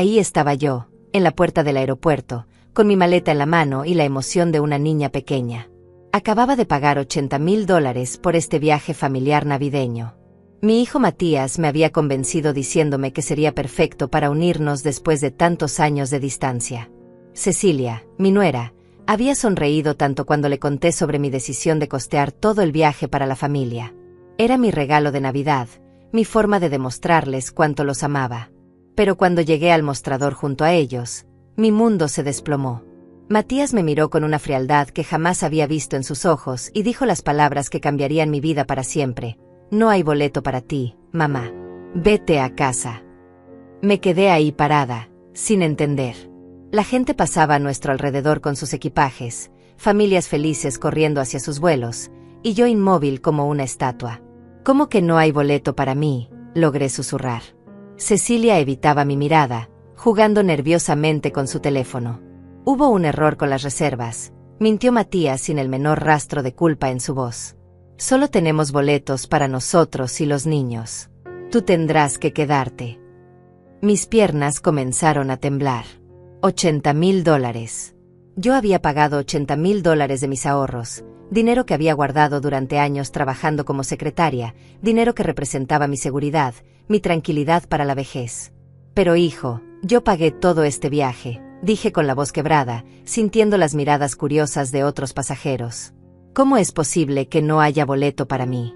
Ahí estaba yo, en la puerta del aeropuerto, con mi maleta en la mano y la emoción de una niña pequeña. Acababa de pagar $80,000 por este viaje familiar navideño. Mi hijo Matías me había convencido diciéndome que sería perfecto para unirnos después de tantos años de distancia. Cecilia, mi nuera, había sonreído tanto cuando le conté sobre mi decisión de costear todo el viaje para la familia. Era mi regalo de Navidad, mi forma de demostrarles cuánto los amaba. Pero cuando llegué al mostrador junto a ellos, mi mundo se desplomó. Matías me miró con una frialdad que jamás había visto en sus ojos y dijo las palabras que cambiarían mi vida para siempre. No hay boleto para ti, mamá. Vete a casa. Me quedé ahí parada, sin entender. La gente pasaba a nuestro alrededor con sus equipajes, familias felices corriendo hacia sus vuelos, y yo inmóvil como una estatua. ¿Cómo que no hay boleto para mí?, logré susurrar. Cecilia evitaba mi mirada, jugando nerviosamente con su teléfono. Hubo un error con las reservas, mintió Matías sin el menor rastro de culpa en su voz. Solo tenemos boletos para nosotros y los niños. Tú tendrás que quedarte. Mis piernas comenzaron a temblar. $80,000. Yo había pagado $80,000 de mis ahorros, dinero que había guardado durante años trabajando como secretaria, dinero que representaba mi seguridad, mi tranquilidad para la vejez. Pero hijo, yo pagué todo este viaje, dije con la voz quebrada, sintiendo las miradas curiosas de otros pasajeros. ¿Cómo es posible que no haya boleto para mí?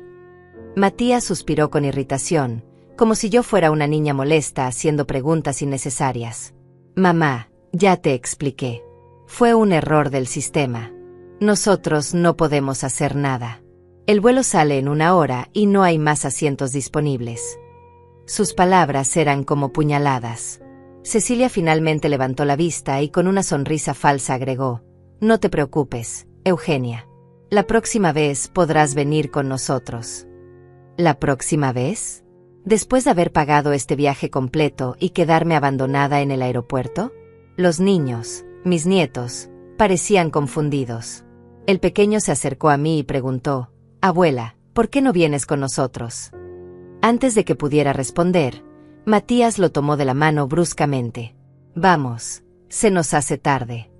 Matías suspiró con irritación, como si yo fuera una niña molesta haciendo preguntas innecesarias. Mamá, ya te expliqué. Fue un error del sistema. Nosotros no podemos hacer nada. El vuelo sale en 1 hora y no hay más asientos disponibles. Sus palabras eran como puñaladas. Cecilia finalmente levantó la vista y con una sonrisa falsa agregó: No te preocupes, Eugenia. La próxima vez podrás venir con nosotros. ¿La próxima vez? ¿Después de haber pagado este viaje completo y quedarme abandonada en el aeropuerto? Los niños, mis nietos, parecían confundidos. El pequeño se acercó a mí y preguntó: Abuela, ¿por qué no vienes con nosotros? Antes de que pudiera responder, Matías lo tomó de la mano bruscamente. Vamos, se nos hace tarde.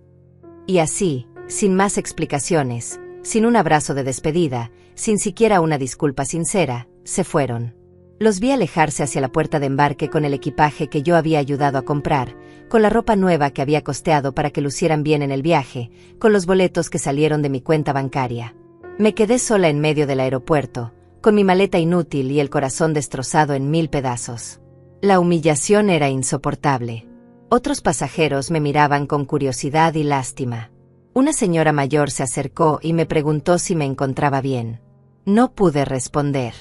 Y así, sin más explicaciones, sin un abrazo de despedida, sin siquiera una disculpa sincera, se fueron. Los vi alejarse hacia la puerta de embarque con el equipaje que yo había ayudado a comprar, con la ropa nueva que había costeado para que lucieran bien en el viaje, con los boletos que salieron de mi cuenta bancaria. Me quedé sola en medio del aeropuerto, con mi maleta inútil y el corazón destrozado en 1000 pedazos. La humillación era insoportable. Otros pasajeros me miraban con curiosidad y lástima. Una señora mayor se acercó y me preguntó si me encontraba bien. No pude responder.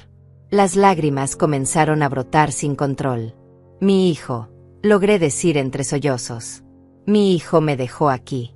Las lágrimas comenzaron a brotar sin control. Mi hijo, logré decir entre sollozos. Mi hijo me dejó aquí.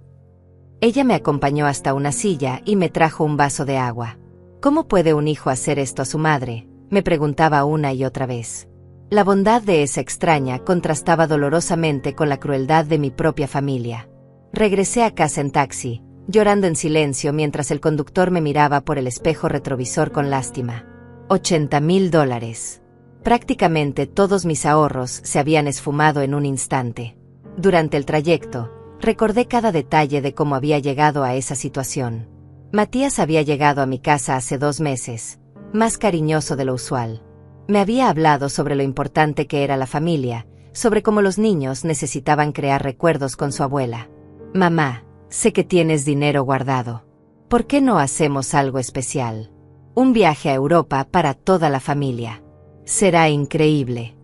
Ella me acompañó hasta una silla y me trajo un vaso de agua. ¿Cómo puede un hijo hacer esto a su madre?, me preguntaba una y otra vez. La bondad de esa extraña contrastaba dolorosamente con la crueldad de mi propia familia. Regresé a casa en taxi, llorando en silencio mientras el conductor me miraba por el espejo retrovisor con lástima. $80,000. Prácticamente todos mis ahorros se habían esfumado en un instante. Durante el trayecto, recordé cada detalle de cómo había llegado a esa situación. Matías había llegado a mi casa hace 2 meses, más cariñoso de lo usual. Me había hablado sobre lo importante que era la familia, sobre cómo los niños necesitaban crear recuerdos con su abuela. Mamá, sé que tienes dinero guardado. ¿Por qué no hacemos algo especial? Un viaje a Europa para toda la familia. Será increíble.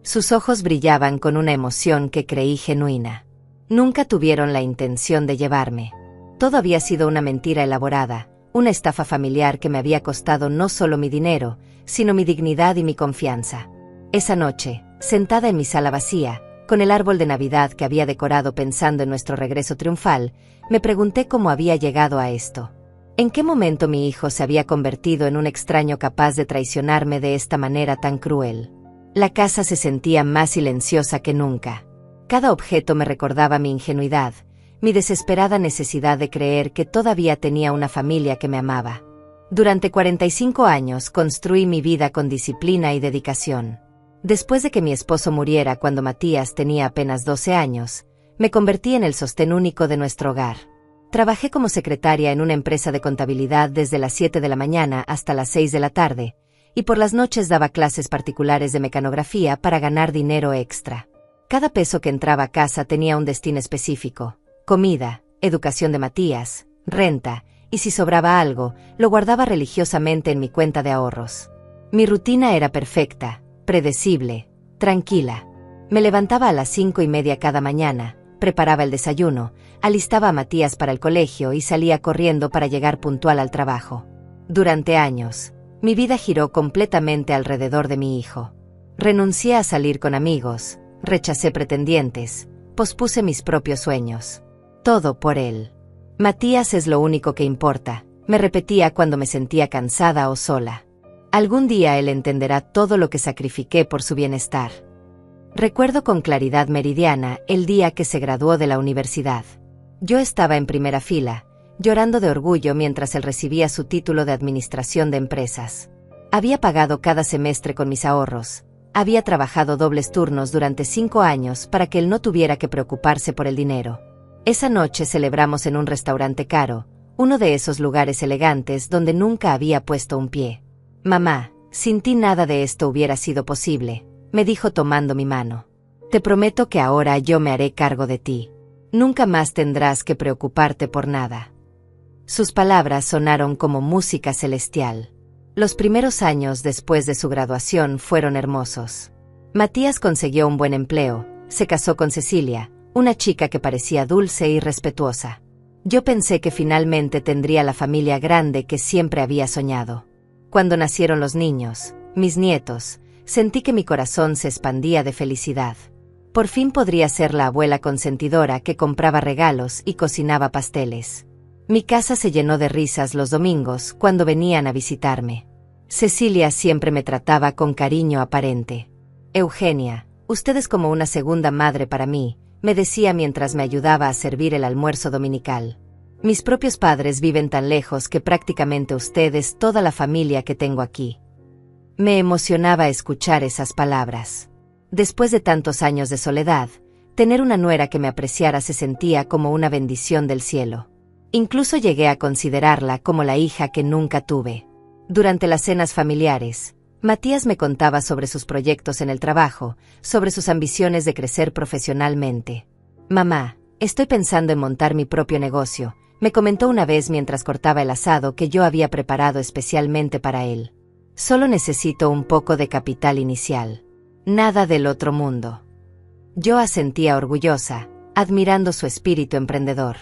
Sus ojos brillaban con una emoción que creí genuina. Nunca tuvieron la intención de llevarme. Todo había sido una mentira elaborada, una estafa familiar que me había costado no solo mi dinero, sino mi dignidad y mi confianza. Esa noche, sentada en mi sala vacía, con el árbol de Navidad que había decorado pensando en nuestro regreso triunfal, me pregunté cómo había llegado a esto. ¿En qué momento mi hijo se había convertido en un extraño capaz de traicionarme de esta manera tan cruel? La casa se sentía más silenciosa que nunca. Cada objeto me recordaba mi ingenuidad, mi desesperada necesidad de creer que todavía tenía una familia que me amaba. Durante 45 años construí mi vida con disciplina y dedicación. Después de que mi esposo muriera cuando Matías tenía apenas 12 años, me convertí en el sostén único de nuestro hogar. Trabajé como secretaria en una empresa de contabilidad desde las 7 de la mañana hasta las 6 de la tarde, y por las noches daba clases particulares de mecanografía para ganar dinero extra. Cada peso que entraba a casa tenía un destino específico: comida, educación de Matías, renta, y si sobraba algo, lo guardaba religiosamente en mi cuenta de ahorros. Mi rutina era perfecta, predecible, tranquila. Me levantaba a las 5:30 cada mañana, preparaba el desayuno, alistaba a Matías para el colegio y salía corriendo para llegar puntual al trabajo. Durante años, mi vida giró completamente alrededor de mi hijo. Renuncié a salir con amigos, rechacé pretendientes, pospuse mis propios sueños. Todo por él. Matías es lo único que importa, me repetía cuando me sentía cansada o sola. Algún día él entenderá todo lo que sacrifiqué por su bienestar. Recuerdo con claridad meridiana el día que se graduó de la universidad. Yo estaba en primera fila, llorando de orgullo mientras él recibía su título de administración de empresas. Había pagado cada semestre con mis ahorros. Había trabajado dobles turnos durante 5 años para que él no tuviera que preocuparse por el dinero. Esa noche celebramos en un restaurante caro, uno de esos lugares elegantes donde nunca había puesto un pie. «Mamá, sin ti nada de esto hubiera sido posible», me dijo tomando mi mano. «Te prometo que ahora yo me haré cargo de ti. Nunca más tendrás que preocuparte por nada». Sus palabras sonaron como música celestial. Los primeros años después de su graduación fueron hermosos. Matías consiguió un buen empleo, se casó con Cecilia, una chica que parecía dulce y respetuosa. Yo pensé que finalmente tendría la familia grande que siempre había soñado. Cuando nacieron los niños, mis nietos, sentí que mi corazón se expandía de felicidad. Por fin podría ser la abuela consentidora que compraba regalos y cocinaba pasteles. Mi casa se llenó de risas los domingos cuando venían a visitarme. Cecilia siempre me trataba con cariño aparente. «Eugenia, usted es como una segunda madre para mí», me decía mientras me ayudaba a servir el almuerzo dominical. «Mis propios padres viven tan lejos que prácticamente usted es toda la familia que tengo aquí». Me emocionaba escuchar esas palabras. Después de tantos años de soledad, tener una nuera que me apreciara se sentía como una bendición del cielo. Incluso llegué a considerarla como la hija que nunca tuve. Durante las cenas familiares, Matías me contaba sobre sus proyectos en el trabajo, sobre sus ambiciones de crecer profesionalmente. «Mamá, estoy pensando en montar mi propio negocio», me comentó una vez mientras cortaba el asado que yo había preparado especialmente para él. «Solo necesito un poco de capital inicial. Nada del otro mundo». Yo asentía orgullosa, admirando su espíritu emprendedor.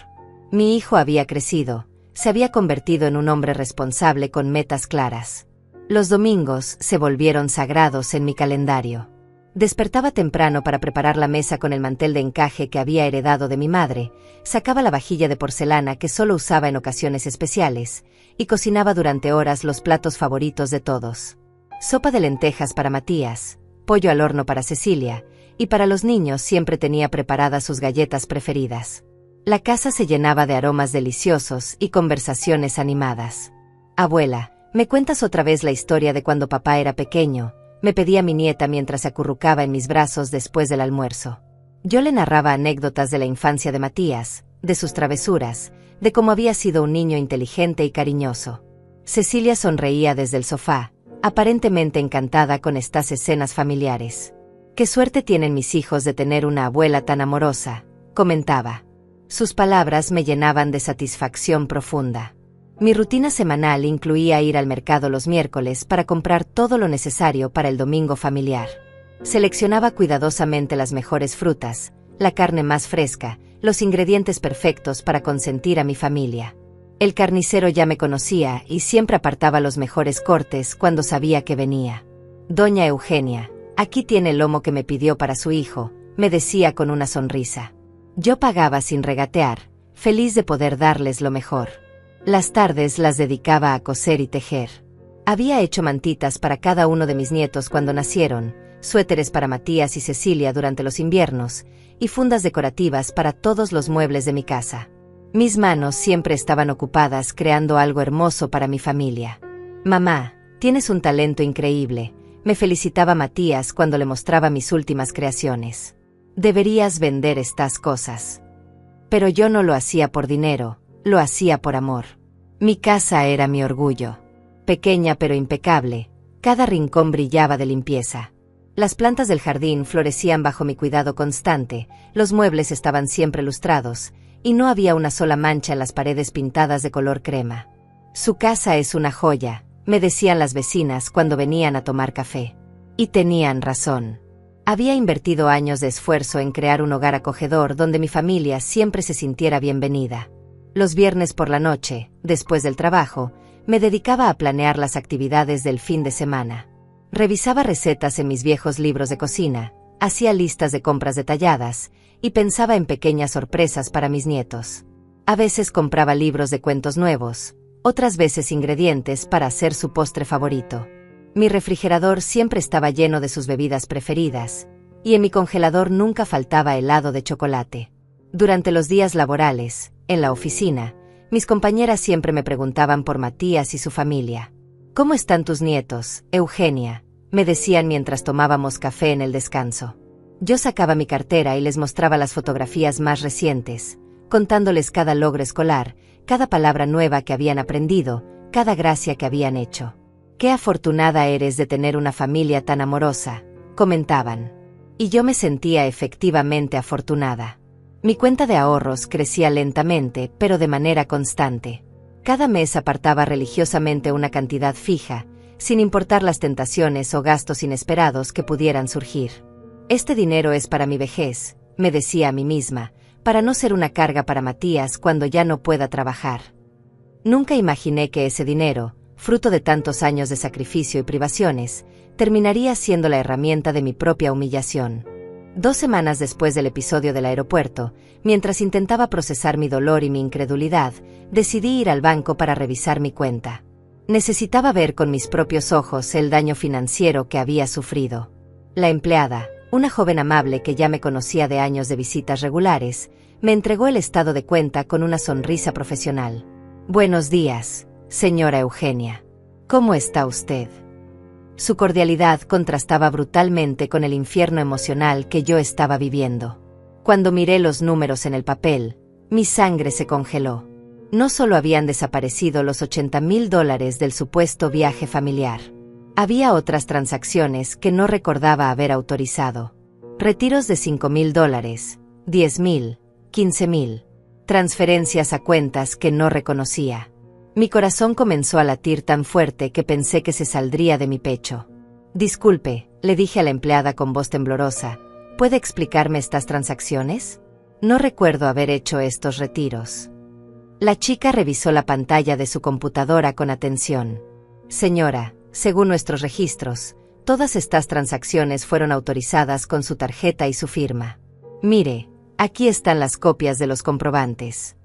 Mi hijo había crecido, se había convertido en un hombre responsable con metas claras. Los domingos se volvieron sagrados en mi calendario. Despertaba temprano para preparar la mesa con el mantel de encaje que había heredado de mi madre, sacaba la vajilla de porcelana que solo usaba en ocasiones especiales, y cocinaba durante horas los platos favoritos de todos. Sopa de lentejas para Matías, pollo al horno para Cecilia, y para los niños siempre tenía preparadas sus galletas preferidas. La casa se llenaba de aromas deliciosos y conversaciones animadas. «Abuela, ¿me cuentas otra vez la historia de cuando papá era pequeño?», me pedía mi nieta mientras se acurrucaba en mis brazos después del almuerzo. Yo le narraba anécdotas de la infancia de Matías, de sus travesuras, de cómo había sido un niño inteligente y cariñoso. Cecilia sonreía desde el sofá, aparentemente encantada con estas escenas familiares. «Qué suerte tienen mis hijos de tener una abuela tan amorosa», comentaba. Sus palabras me llenaban de satisfacción profunda. Mi rutina semanal incluía ir al mercado los miércoles para comprar todo lo necesario para el domingo familiar. Seleccionaba cuidadosamente las mejores frutas, la carne más fresca, los ingredientes perfectos para consentir a mi familia. El carnicero ya me conocía y siempre apartaba los mejores cortes cuando sabía que venía. «Doña Eugenia, aquí tiene el lomo que me pidió para su hijo», me decía con una sonrisa. Yo pagaba sin regatear, feliz de poder darles lo mejor. Las tardes las dedicaba a coser y tejer. Había hecho mantitas para cada uno de mis nietos cuando nacieron, suéteres para Matías y Cecilia durante los inviernos, y fundas decorativas para todos los muebles de mi casa. Mis manos siempre estaban ocupadas creando algo hermoso para mi familia. «Mamá, tienes un talento increíble», Me felicitaba Matías cuando le mostraba mis últimas creaciones. Deberías vender estas cosas. Pero yo no lo hacía por dinero, lo hacía por amor. Mi casa era mi orgullo. Pequeña pero impecable, cada rincón brillaba de limpieza. Las plantas del jardín florecían bajo mi cuidado constante, los muebles estaban siempre lustrados, y no había una sola mancha en las paredes pintadas de color crema. Su casa es una joya, me decían las vecinas cuando venían a tomar café. Y tenían razón. Había invertido años de esfuerzo en crear un hogar acogedor donde mi familia siempre se sintiera bienvenida. Los viernes por la noche, después del trabajo, me dedicaba a planear las actividades del fin de semana. Revisaba recetas en mis viejos libros de cocina, hacía listas de compras detalladas, y pensaba en pequeñas sorpresas para mis nietos. A veces compraba libros de cuentos nuevos, otras veces ingredientes para hacer su postre favorito. Mi refrigerador siempre estaba lleno de sus bebidas preferidas, y en mi congelador nunca faltaba helado de chocolate. Durante los días laborales, en la oficina, mis compañeras siempre me preguntaban por Matías y su familia. ¿Cómo están tus nietos, Eugenia?, me decían mientras tomábamos café en el descanso. Yo sacaba mi cartera y les mostraba las fotografías más recientes, contándoles cada logro escolar, cada palabra nueva que habían aprendido, cada gracia que habían hecho. «Qué afortunada eres de tener una familia tan amorosa», comentaban. Y yo me sentía efectivamente afortunada. Mi cuenta de ahorros crecía lentamente, pero de manera constante. Cada mes apartaba religiosamente una cantidad fija, sin importar las tentaciones o gastos inesperados que pudieran surgir. Este dinero es para mi vejez, me decía a mí misma, para no ser una carga para Matías cuando ya no pueda trabajar. Nunca imaginé que ese dinero, fruto de tantos años de sacrificio y privaciones, terminaría siendo la herramienta de mi propia humillación. 2 semanas después del episodio del aeropuerto, mientras intentaba procesar mi dolor y mi incredulidad, decidí ir al banco para revisar mi cuenta. Necesitaba ver con mis propios ojos el daño financiero que había sufrido. La empleada, una joven amable que ya me conocía de años de visitas regulares, me entregó el estado de cuenta con una sonrisa profesional. «Buenos días, señora Eugenia. ¿Cómo está usted?». Su cordialidad contrastaba brutalmente con el infierno emocional que yo estaba viviendo. Cuando miré los números en el papel, mi sangre se congeló. No solo habían desaparecido los $80,000 del supuesto viaje familiar. Había otras transacciones que no recordaba haber autorizado. Retiros de $5,000, $10,000, $15,000. Transferencias a cuentas que no reconocía. Mi corazón comenzó a latir tan fuerte que pensé que se saldría de mi pecho. «Disculpe», le dije a la empleada con voz temblorosa, «¿puede explicarme estas transacciones? No recuerdo haber hecho estos retiros». La chica revisó la pantalla de su computadora con atención. «Señora, según nuestros registros, todas estas transacciones fueron autorizadas con su tarjeta y su firma. Mire, aquí están las copias de los comprobantes».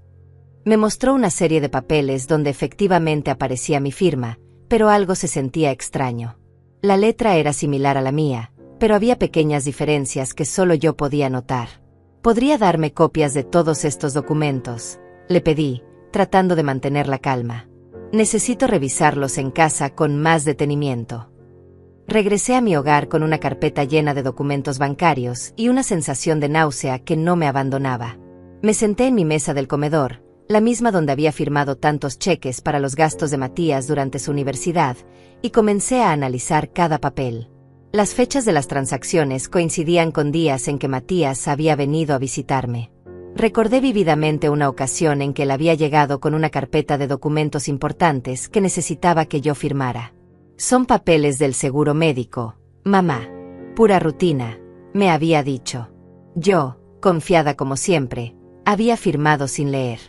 Me mostró una serie de papeles donde efectivamente aparecía mi firma, pero algo se sentía extraño. La letra era similar a la mía, pero había pequeñas diferencias que solo yo podía notar. «¿Podría darme copias de todos estos documentos?», le pedí, tratando de mantener la calma. «Necesito revisarlos en casa con más detenimiento». Regresé a mi hogar con una carpeta llena de documentos bancarios y una sensación de náusea que no me abandonaba. Me senté en mi mesa del comedor, la misma donde había firmado tantos cheques para los gastos de Matías durante su universidad, y comencé a analizar cada papel. Las fechas de las transacciones coincidían con días en que Matías había venido a visitarme. Recordé vívidamente una ocasión en que él había llegado con una carpeta de documentos importantes que necesitaba que yo firmara. «Son papeles del seguro médico, mamá. Pura rutina», me había dicho. Yo, confiada como siempre, había firmado sin leer.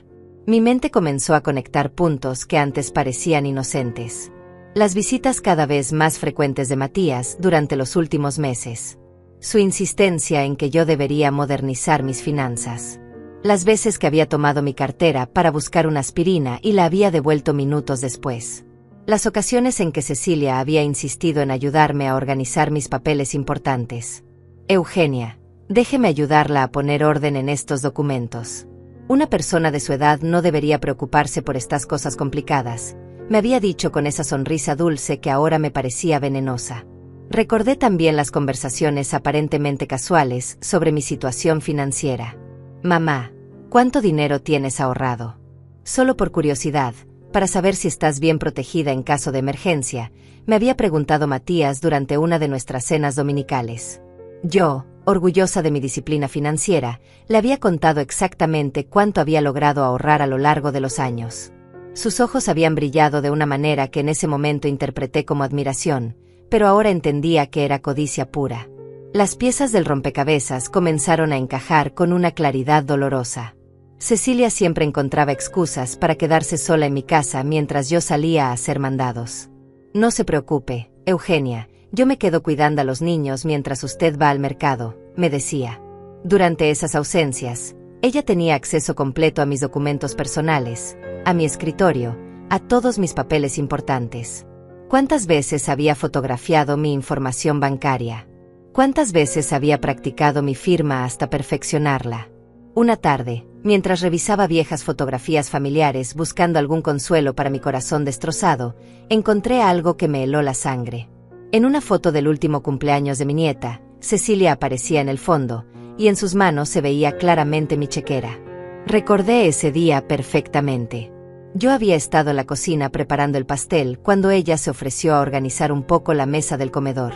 Mi mente comenzó a conectar puntos que antes parecían inocentes. Las visitas cada vez más frecuentes de Matías durante los últimos meses. Su insistencia en que yo debería modernizar mis finanzas. Las veces que había tomado mi cartera para buscar una aspirina y la había devuelto minutos después. Las ocasiones en que Cecilia había insistido en ayudarme a organizar mis papeles importantes. «Eugenia, déjeme ayudarla a poner orden en estos documentos. Una persona de su edad no debería preocuparse por estas cosas complicadas», me había dicho con esa sonrisa dulce que ahora me parecía venenosa. Recordé también las conversaciones aparentemente casuales sobre mi situación financiera. Mamá, ¿cuánto dinero tienes ahorrado? Solo por curiosidad, para saber si estás bien protegida en caso de emergencia, me había preguntado Matías durante una de nuestras cenas dominicales. Yo, orgullosa de mi disciplina financiera, le había contado exactamente cuánto había logrado ahorrar a lo largo de los años. Sus ojos habían brillado de una manera que en ese momento interpreté como admiración, pero ahora entendía que era codicia pura. Las piezas del rompecabezas comenzaron a encajar con una claridad dolorosa. Cecilia siempre encontraba excusas para quedarse sola en mi casa mientras yo salía a hacer mandados. No se preocupe, Eugenia, yo me quedo cuidando a los niños mientras usted va al mercado, me decía. Durante esas ausencias, ella tenía acceso completo a mis documentos personales, a mi escritorio, a todos mis papeles importantes. ¿Cuántas veces había fotografiado mi información bancaria? ¿Cuántas veces había practicado mi firma hasta perfeccionarla? Una tarde, mientras revisaba viejas fotografías familiares buscando algún consuelo para mi corazón destrozado, encontré algo que me heló la sangre. En una foto del último cumpleaños de mi nieta, Cecilia aparecía en el fondo, y en sus manos se veía claramente mi chequera. Recordé ese día perfectamente. Yo había estado en la cocina preparando el pastel cuando ella se ofreció a organizar un poco la mesa del comedor.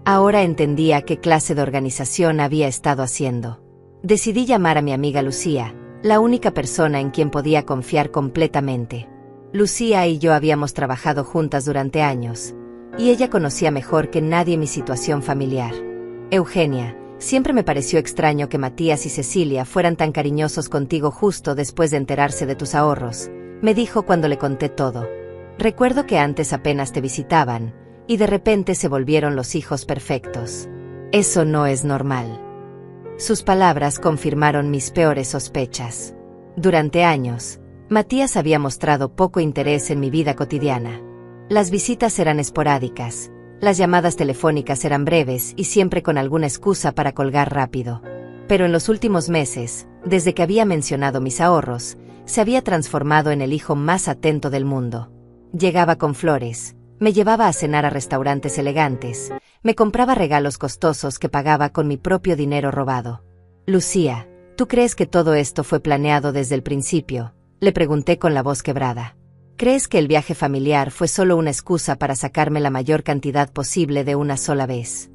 Ahora entendía qué clase de organización había estado haciendo. Decidí llamar a mi amiga Lucía, la única persona en quien podía confiar completamente. Lucía y yo habíamos trabajado juntas durante años, y ella conocía mejor que nadie mi situación familiar. Eugenia, siempre me pareció extraño que Matías y Cecilia fueran tan cariñosos contigo justo después de enterarse de tus ahorros, me dijo cuando le conté todo. Recuerdo que antes apenas te visitaban, y de repente se volvieron los hijos perfectos. Eso no es normal. Sus palabras confirmaron mis peores sospechas. Durante años, Matías había mostrado poco interés en mi vida cotidiana. Las visitas eran esporádicas, las llamadas telefónicas eran breves y siempre con alguna excusa para colgar rápido. Pero en los últimos meses, desde que había mencionado mis ahorros, se había transformado en el hijo más atento del mundo. Llegaba con flores, me llevaba a cenar a restaurantes elegantes, me compraba regalos costosos que pagaba con mi propio dinero robado. Lucía, ¿tú crees que todo esto fue planeado desde el principio?, le pregunté con la voz quebrada. ¿Crees que el viaje familiar fue solo una excusa para sacarme la mayor cantidad posible de una sola vez?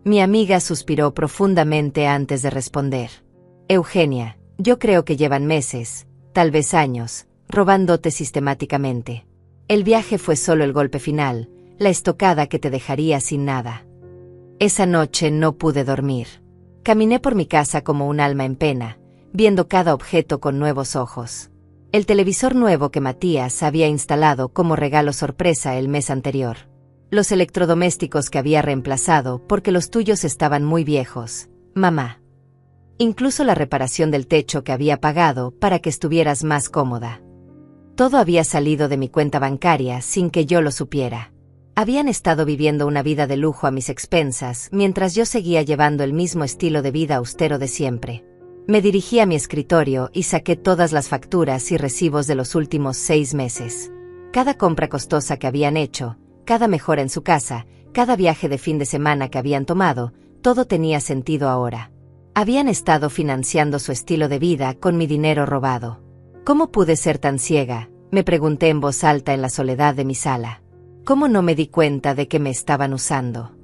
Mi amiga suspiró profundamente antes de responder. Eugenia, yo creo que llevan meses, tal vez años, robándote sistemáticamente. El viaje fue solo el golpe final, la estocada que te dejaría sin nada. Esa noche no pude dormir. Caminé por mi casa como un alma en pena, viendo cada objeto con nuevos ojos. El televisor nuevo que Matías había instalado como regalo sorpresa el mes anterior. Los electrodomésticos que había reemplazado porque los tuyos estaban muy viejos, mamá. Incluso la reparación del techo que había pagado para que estuvieras más cómoda. Todo había salido de mi cuenta bancaria sin que yo lo supiera. Habían estado viviendo una vida de lujo a mis expensas mientras yo seguía llevando el mismo estilo de vida austero de siempre. Me dirigí a mi escritorio y saqué todas las facturas y recibos de los últimos 6 meses. Cada compra costosa que habían hecho, cada mejora en su casa, cada viaje de fin de semana que habían tomado, todo tenía sentido ahora. Habían estado financiando su estilo de vida con mi dinero robado. ¿Cómo pude ser tan ciega?, me pregunté en voz alta en la soledad de mi sala. ¿Cómo no me di cuenta de que me estaban usando?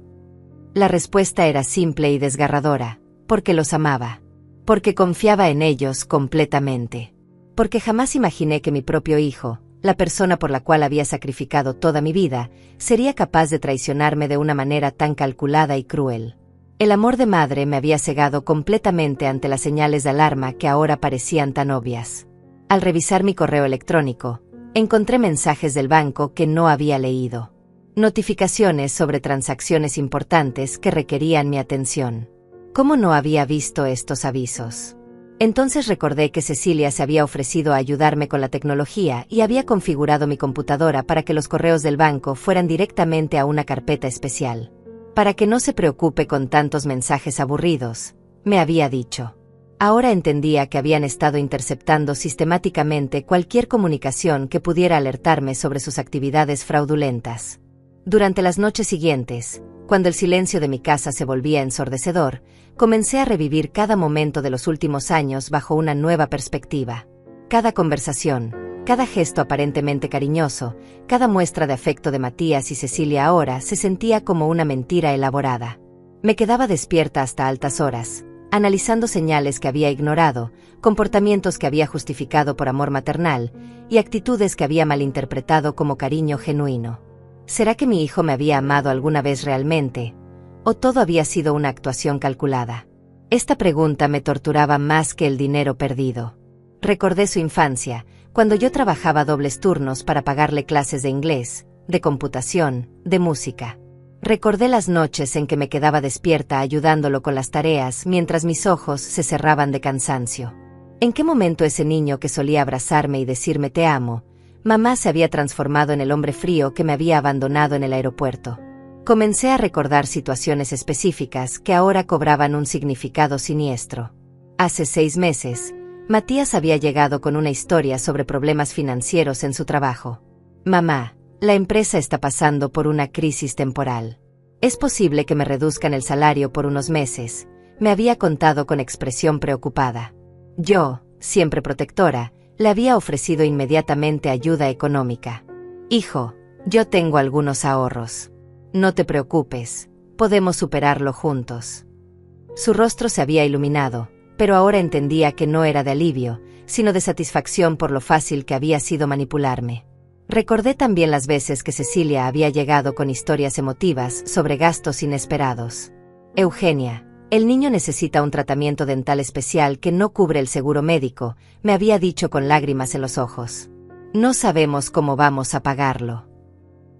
La respuesta era simple y desgarradora: porque los amaba. Porque confiaba en ellos completamente. Porque jamás imaginé que mi propio hijo, la persona por la cual había sacrificado toda mi vida, sería capaz de traicionarme de una manera tan calculada y cruel. El amor de madre me había cegado completamente ante las señales de alarma que ahora parecían tan obvias. Al revisar mi correo electrónico, encontré mensajes del banco que no había leído. Notificaciones sobre transacciones importantes que requerían mi atención. ¿Cómo no había visto estos avisos? Entonces recordé que Cecilia se había ofrecido a ayudarme con la tecnología y había configurado mi computadora para que los correos del banco fueran directamente a una carpeta especial. Para que no se preocupe con tantos mensajes aburridos, me había dicho. Ahora entendía que habían estado interceptando sistemáticamente cualquier comunicación que pudiera alertarme sobre sus actividades fraudulentas. Durante las noches siguientes, Cuando el silencio de mi casa se volvía ensordecedor, comencé a revivir cada momento de los últimos años bajo una nueva perspectiva. Cada conversación, cada gesto aparentemente cariñoso, cada muestra de afecto de Matías y Cecilia ahora se sentía como una mentira elaborada. Me quedaba despierta hasta altas horas, analizando señales que había ignorado, comportamientos que había justificado por amor maternal y actitudes que había malinterpretado como cariño genuino. ¿Será que mi hijo me había amado alguna vez realmente? ¿O todo había sido una actuación calculada? Esta pregunta me torturaba más que el dinero perdido. Recordé su infancia, cuando yo trabajaba dobles turnos para pagarle clases de inglés, de computación, de música. Recordé las noches en que me quedaba despierta ayudándolo con las tareas mientras mis ojos se cerraban de cansancio. ¿En qué momento ese niño que solía abrazarme y decirme te amo, mamá, se había transformado en el hombre frío que me había abandonado en el aeropuerto? Comencé a recordar situaciones específicas que ahora cobraban un significado siniestro. Hace 6 meses, Matías había llegado con una historia sobre problemas financieros en su trabajo. Mamá, la empresa está pasando por una crisis temporal. Es posible que me reduzcan el salario por unos meses, me había contado con expresión preocupada. Yo, siempre protectora, le había ofrecido inmediatamente ayuda económica. Hijo, yo tengo algunos ahorros. No te preocupes, podemos superarlo juntos. Su rostro se había iluminado, pero ahora entendía que no era de alivio, sino de satisfacción por lo fácil que había sido manipularme. Recordé también las veces que Cecilia había llegado con historias emotivas sobre gastos inesperados. Eugenia, el niño necesita un tratamiento dental especial que no cubre el seguro médico, me había dicho con lágrimas en los ojos. No sabemos cómo vamos a pagarlo.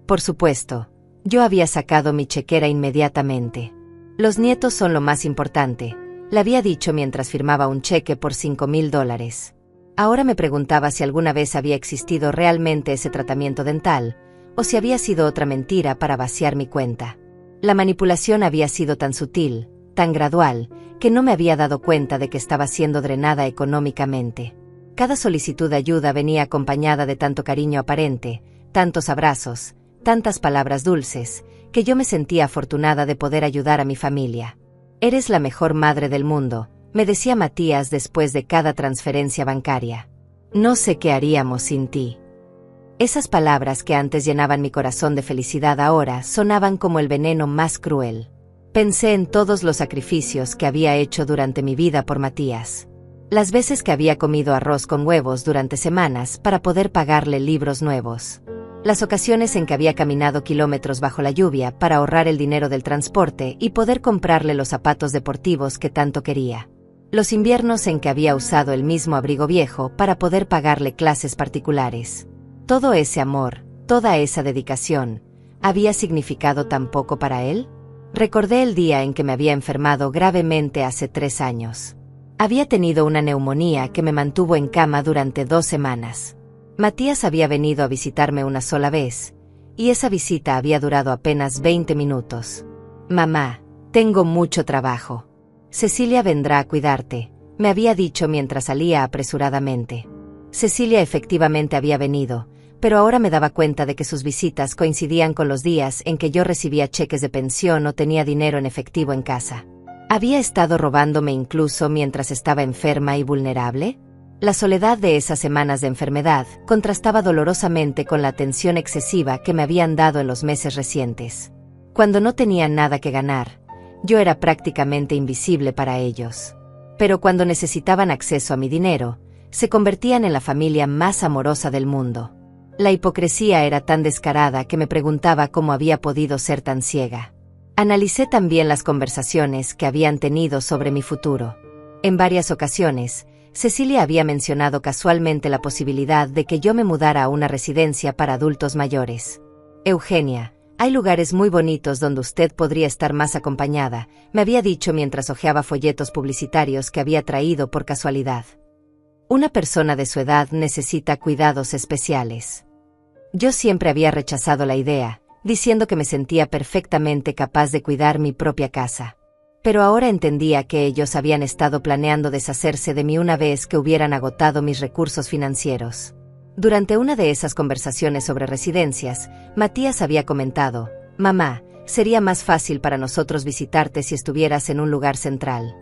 Por supuesto, yo había sacado mi chequera inmediatamente. Los nietos son lo más importante, le había dicho mientras firmaba un cheque por $5,000. Ahora me preguntaba si alguna vez había existido realmente ese tratamiento dental, o si había sido otra mentira para vaciar mi cuenta. La manipulación había sido tan sutil, tan gradual, que no me había dado cuenta de que estaba siendo drenada económicamente. Cada solicitud de ayuda venía acompañada de tanto cariño aparente, tantos abrazos, tantas palabras dulces, que yo me sentía afortunada de poder ayudar a mi familia. Eres la mejor madre del mundo, me decía Matías después de cada transferencia bancaria. No sé qué haríamos sin ti. Esas palabras que antes llenaban mi corazón de felicidad ahora sonaban como el veneno más cruel. Pensé en todos los sacrificios que había hecho durante mi vida por Matías. Las veces que había comido arroz con huevos durante semanas para poder pagarle libros nuevos. Las ocasiones en que había caminado kilómetros bajo la lluvia para ahorrar el dinero del transporte y poder comprarle los zapatos deportivos que tanto quería. Los inviernos en que había usado el mismo abrigo viejo para poder pagarle clases particulares. Todo ese amor, toda esa dedicación, ¿había significado tan poco para él? Recordé el día en que me había enfermado gravemente hace 3 años. Había tenido una neumonía que me mantuvo en cama durante 2 semanas. Matías había venido a visitarme una sola vez, y esa visita había durado apenas 20 minutos. Mamá, tengo mucho trabajo. Cecilia vendrá a cuidarte, me había dicho mientras salía apresuradamente. Cecilia efectivamente había venido, pero ahora me daba cuenta de que sus visitas coincidían con los días en que yo recibía cheques de pensión o tenía dinero en efectivo en casa. ¿Había estado robándome incluso mientras estaba enferma y vulnerable? La soledad de esas semanas de enfermedad contrastaba dolorosamente con la atención excesiva que me habían dado en los meses recientes. Cuando no tenía nada que ganar, yo era prácticamente invisible para ellos. Pero cuando necesitaban acceso a mi dinero, se convertían en la familia más amorosa del mundo. La hipocresía era tan descarada que me preguntaba cómo había podido ser tan ciega. Analicé también las conversaciones que habían tenido sobre mi futuro. En varias ocasiones, Cecilia había mencionado casualmente la posibilidad de que yo me mudara a una residencia para adultos mayores. Eugenia, hay lugares muy bonitos donde usted podría estar más acompañada, me había dicho mientras hojeaba folletos publicitarios que había traído por casualidad. Una persona de su edad necesita cuidados especiales. Yo siempre había rechazado la idea, diciendo que me sentía perfectamente capaz de cuidar mi propia casa. Pero ahora entendía que ellos habían estado planeando deshacerse de mí una vez que hubieran agotado mis recursos financieros. Durante una de esas conversaciones sobre residencias, Matías había comentado, «Mamá, Sería más fácil para nosotros visitarte si estuvieras en un lugar central.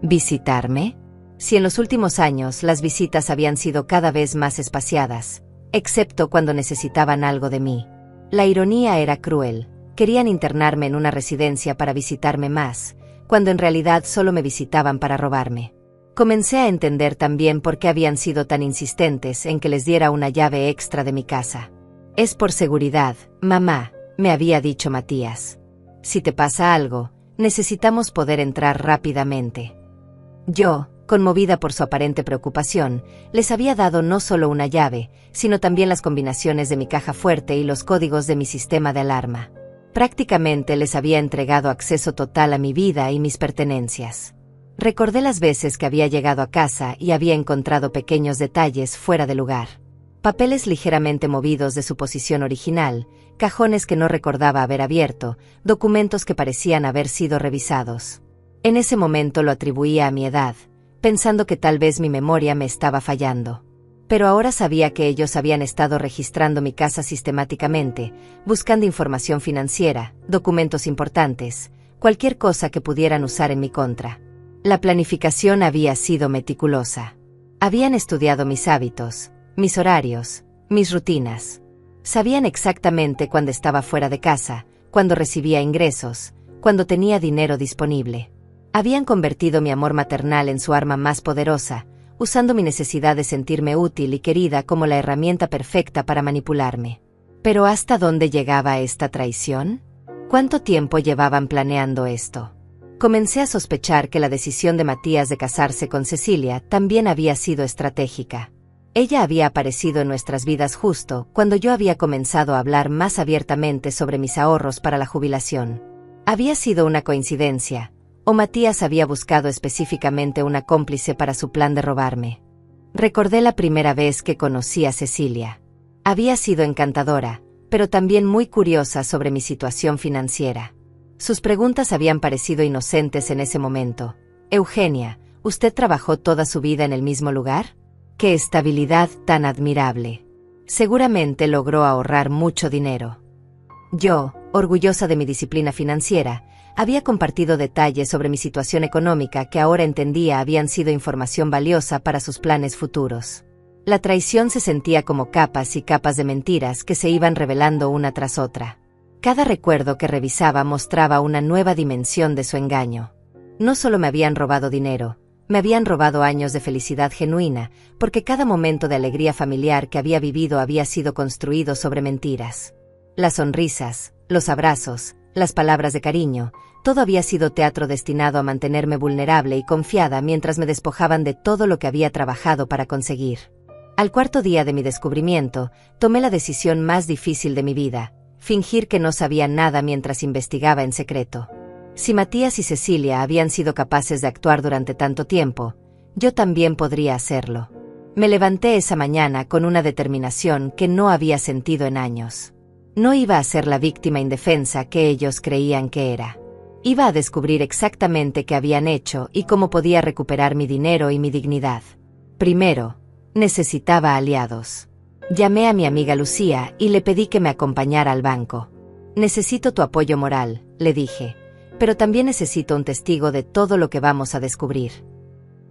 ¿Visitarme? Si en los últimos años las visitas habían sido cada vez más espaciadas, excepto cuando necesitaban algo de mí. La ironía era cruel. Querían internarme en una residencia para visitarme más, cuando en realidad solo me visitaban para robarme. Comencé a entender también por qué habían sido tan insistentes en que les diera una llave extra de mi casa. Es por seguridad, mamá, me había dicho Matías. Si te pasa algo, necesitamos poder entrar rápidamente. Yo, conmovida por su aparente preocupación, les había dado no solo una llave, sino también las combinaciones de mi caja fuerte y los códigos de mi sistema de alarma. Prácticamente les había entregado acceso total a mi vida y mis pertenencias. Recordé las veces que había llegado a casa y había encontrado pequeños detalles fuera de lugar. Papeles ligeramente movidos de su posición original, cajones que no recordaba haber abierto, documentos que parecían haber sido revisados. En ese momento lo atribuía a mi edad, pensando que tal vez mi memoria me estaba fallando. Pero ahora sabía que ellos habían estado registrando mi casa sistemáticamente, buscando información financiera, documentos importantes, cualquier cosa que pudieran usar en mi contra. La planificación había sido meticulosa. Habían estudiado mis hábitos, mis horarios, mis rutinas. Sabían exactamente cuándo estaba fuera de casa, cuándo recibía ingresos, cuándo tenía dinero disponible. Habían convertido mi amor maternal en su arma más poderosa, usando mi necesidad de sentirme útil y querida como la herramienta perfecta para manipularme. ¿Pero hasta dónde llegaba esta traición? ¿Cuánto tiempo llevaban planeando esto? Comencé a sospechar que la decisión de Matías de casarse con Cecilia también había sido estratégica. Ella había aparecido en nuestras vidas justo cuando yo había comenzado a hablar más abiertamente sobre mis ahorros para la jubilación. ¿Había sido una coincidencia, o Matías había buscado específicamente una cómplice para su plan de robarme? Recordé la primera vez que conocí a Cecilia. Había sido encantadora, pero también muy curiosa sobre mi situación financiera. Sus preguntas habían parecido inocentes en ese momento. Eugenia, ¿usted trabajó toda su vida en el mismo lugar? ¡Qué estabilidad tan admirable! Seguramente logró ahorrar mucho dinero. Yo, orgullosa de mi disciplina financiera, había compartido detalles sobre mi situación económica que ahora entendía habían sido información valiosa para sus planes futuros. La traición se sentía como capas y capas de mentiras que se iban revelando una tras otra. Cada recuerdo que revisaba mostraba una nueva dimensión de su engaño. No solo me habían robado dinero, me habían robado años de felicidad genuina, porque cada momento de alegría familiar que había vivido había sido construido sobre mentiras. Las sonrisas, los abrazos, las palabras de cariño, todo había sido teatro destinado a mantenerme vulnerable y confiada mientras me despojaban de todo lo que había trabajado para conseguir. Al cuarto día de mi descubrimiento, tomé la decisión más difícil de mi vida: fingir que no sabía nada mientras investigaba en secreto. Si Matías y Cecilia habían sido capaces de actuar durante tanto tiempo, yo también podría hacerlo. Me levanté esa mañana con una determinación que no había sentido en años. No iba a ser la víctima indefensa que ellos creían que era. Iba a descubrir exactamente qué habían hecho y cómo podía recuperar mi dinero y mi dignidad. Primero, necesitaba aliados. Llamé a mi amiga Lucía y le pedí que me acompañara al banco. Necesito tu apoyo moral, le dije, pero también necesito un testigo de todo lo que vamos a descubrir.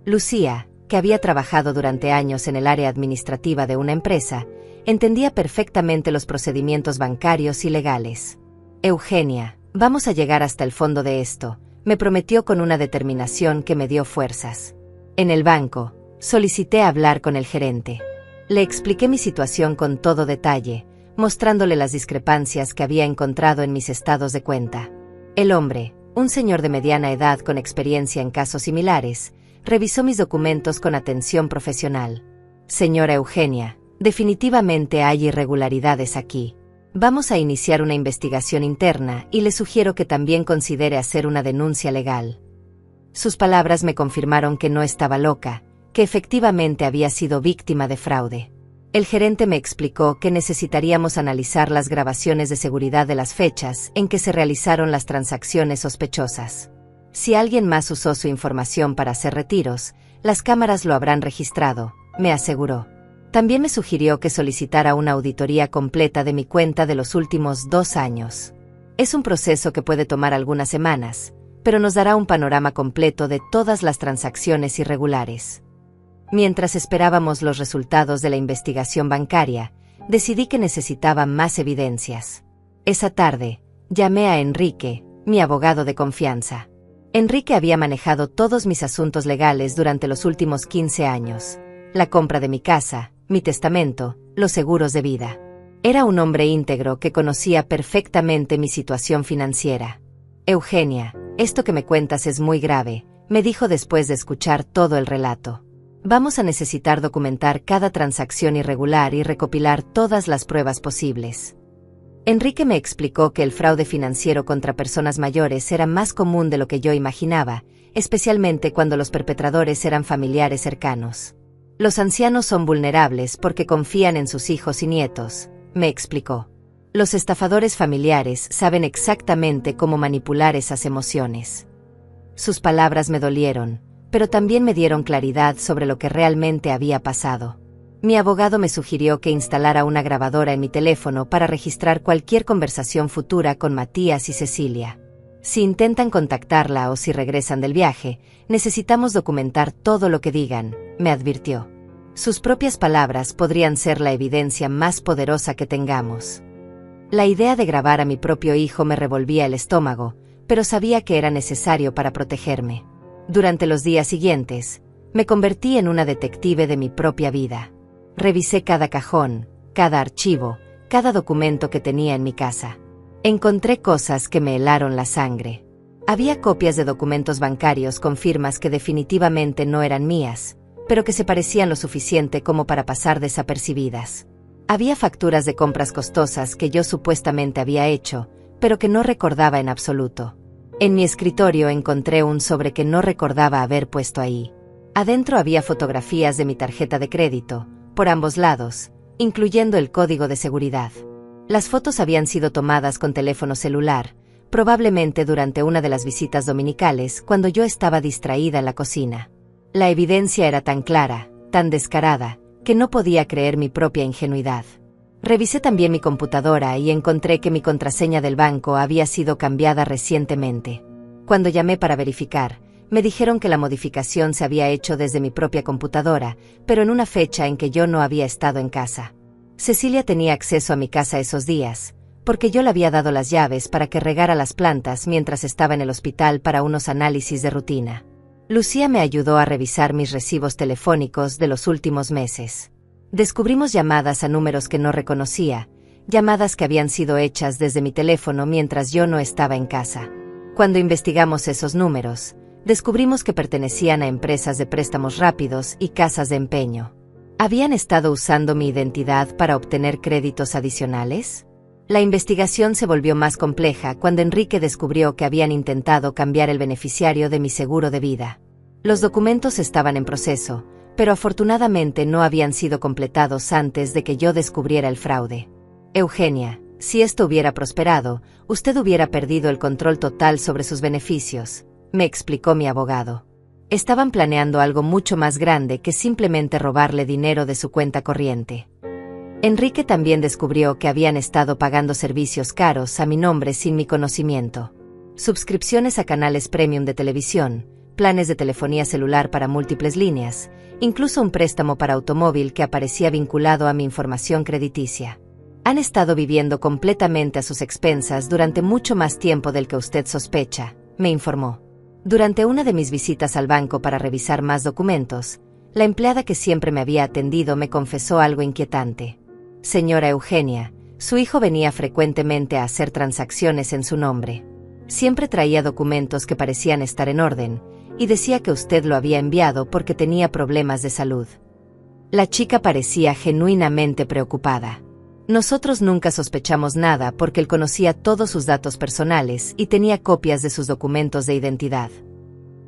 Lucía, que había trabajado durante años en el área administrativa de una empresa, entendía perfectamente los procedimientos bancarios y legales. Eugenia, vamos a llegar hasta el fondo de esto, me prometió con una determinación que me dio fuerzas. En el banco, solicité hablar con el gerente. Le expliqué mi situación con todo detalle, mostrándole las discrepancias que había encontrado en mis estados de cuenta. El hombre, un señor de mediana edad con experiencia en casos similares, revisó mis documentos con atención profesional. Señora Eugenia, definitivamente hay irregularidades aquí. Vamos a iniciar una investigación interna y le sugiero que también considere hacer una denuncia legal. Sus palabras me confirmaron que no estaba loca, que efectivamente había sido víctima de fraude. El gerente me explicó que necesitaríamos analizar las grabaciones de seguridad de las fechas en que se realizaron las transacciones sospechosas. Si alguien más usó su información para hacer retiros, las cámaras lo habrán registrado, me aseguró. También me sugirió que solicitara una auditoría completa de mi cuenta de los últimos 2 años. Es un proceso que puede tomar algunas semanas, pero nos dará un panorama completo de todas las transacciones irregulares. Mientras esperábamos los resultados de la investigación bancaria, decidí que necesitaba más evidencias. Esa tarde, llamé a Enrique, mi abogado de confianza. Enrique había manejado todos mis asuntos legales durante los últimos 15 años. La compra de mi casa, mi testamento, los seguros de vida. Era un hombre íntegro que conocía perfectamente mi situación financiera. Eugenia, esto que me cuentas es muy grave, me dijo después de escuchar todo el relato. Vamos a necesitar documentar cada transacción irregular y recopilar todas las pruebas posibles. Enrique me explicó que el fraude financiero contra personas mayores era más común de lo que yo imaginaba, especialmente cuando los perpetradores eran familiares cercanos. Los ancianos son vulnerables porque confían en sus hijos y nietos, me explicó. Los estafadores familiares saben exactamente cómo manipular esas emociones. Sus palabras me dolieron, pero también me dieron claridad sobre lo que realmente había pasado. Mi abogado me sugirió que instalara una grabadora en mi teléfono para registrar cualquier conversación futura con Matías y Cecilia. Si intentan contactarla o si regresan del viaje, necesitamos documentar todo lo que digan, me advirtió. Sus propias palabras podrían ser la evidencia más poderosa que tengamos. La idea de grabar a mi propio hijo me revolvía el estómago, pero sabía que era necesario para protegerme. Durante los días siguientes, me convertí en una detective de mi propia vida. Revisé cada cajón, cada archivo, cada documento que tenía en mi casa. Encontré cosas que me helaron la sangre. Había copias de documentos bancarios con firmas que definitivamente no eran mías, pero que se parecían lo suficiente como para pasar desapercibidas. Había facturas de compras costosas que yo supuestamente había hecho, pero que no recordaba en absoluto. En mi escritorio encontré un sobre que no recordaba haber puesto ahí. Adentro había fotografías de mi tarjeta de crédito, por ambos lados, incluyendo el código de seguridad. Las fotos habían sido tomadas con teléfono celular, probablemente durante una de las visitas dominicales cuando yo estaba distraída en la cocina. La evidencia era tan clara, tan descarada, que no podía creer mi propia ingenuidad. Revisé también mi computadora y encontré que mi contraseña del banco había sido cambiada recientemente. Cuando llamé para verificar, me dijeron que la modificación se había hecho desde mi propia computadora, pero en una fecha en que yo no había estado en casa. Cecilia tenía acceso a mi casa esos días, porque yo le había dado las llaves para que regara las plantas mientras estaba en el hospital para unos análisis de rutina. Lucía me ayudó a revisar mis recibos telefónicos de los últimos meses. Descubrimos llamadas a números que no reconocía, llamadas que habían sido hechas desde mi teléfono mientras yo no estaba en casa. Cuando investigamos esos números, descubrimos que pertenecían a empresas de préstamos rápidos y casas de empeño. ¿Habían estado usando mi identidad para obtener créditos adicionales? La investigación se volvió más compleja cuando Enrique descubrió que habían intentado cambiar el beneficiario de mi seguro de vida. Los documentos estaban en proceso, pero afortunadamente no habían sido completados antes de que yo descubriera el fraude. Eugenia, si esto hubiera prosperado, usted hubiera perdido el control total sobre sus beneficios, me explicó mi abogado. Estaban planeando algo mucho más grande que simplemente robarle dinero de su cuenta corriente. Enrique también descubrió que habían estado pagando servicios caros a mi nombre sin mi conocimiento. Suscripciones a canales premium de televisión, planes de telefonía celular para múltiples líneas, incluso un préstamo para automóvil que aparecía vinculado a mi información crediticia. Han estado viviendo completamente a sus expensas durante mucho más tiempo del que usted sospecha, me informó. Durante una de mis visitas al banco para revisar más documentos, la empleada que siempre me había atendido me confesó algo inquietante. Señora Eugenia, su hijo venía frecuentemente a hacer transacciones en su nombre. Siempre traía documentos que parecían estar en orden, y decía que usted lo había enviado porque tenía problemas de salud. La chica parecía genuinamente preocupada. Nosotros nunca sospechamos nada porque él conocía todos sus datos personales y tenía copias de sus documentos de identidad.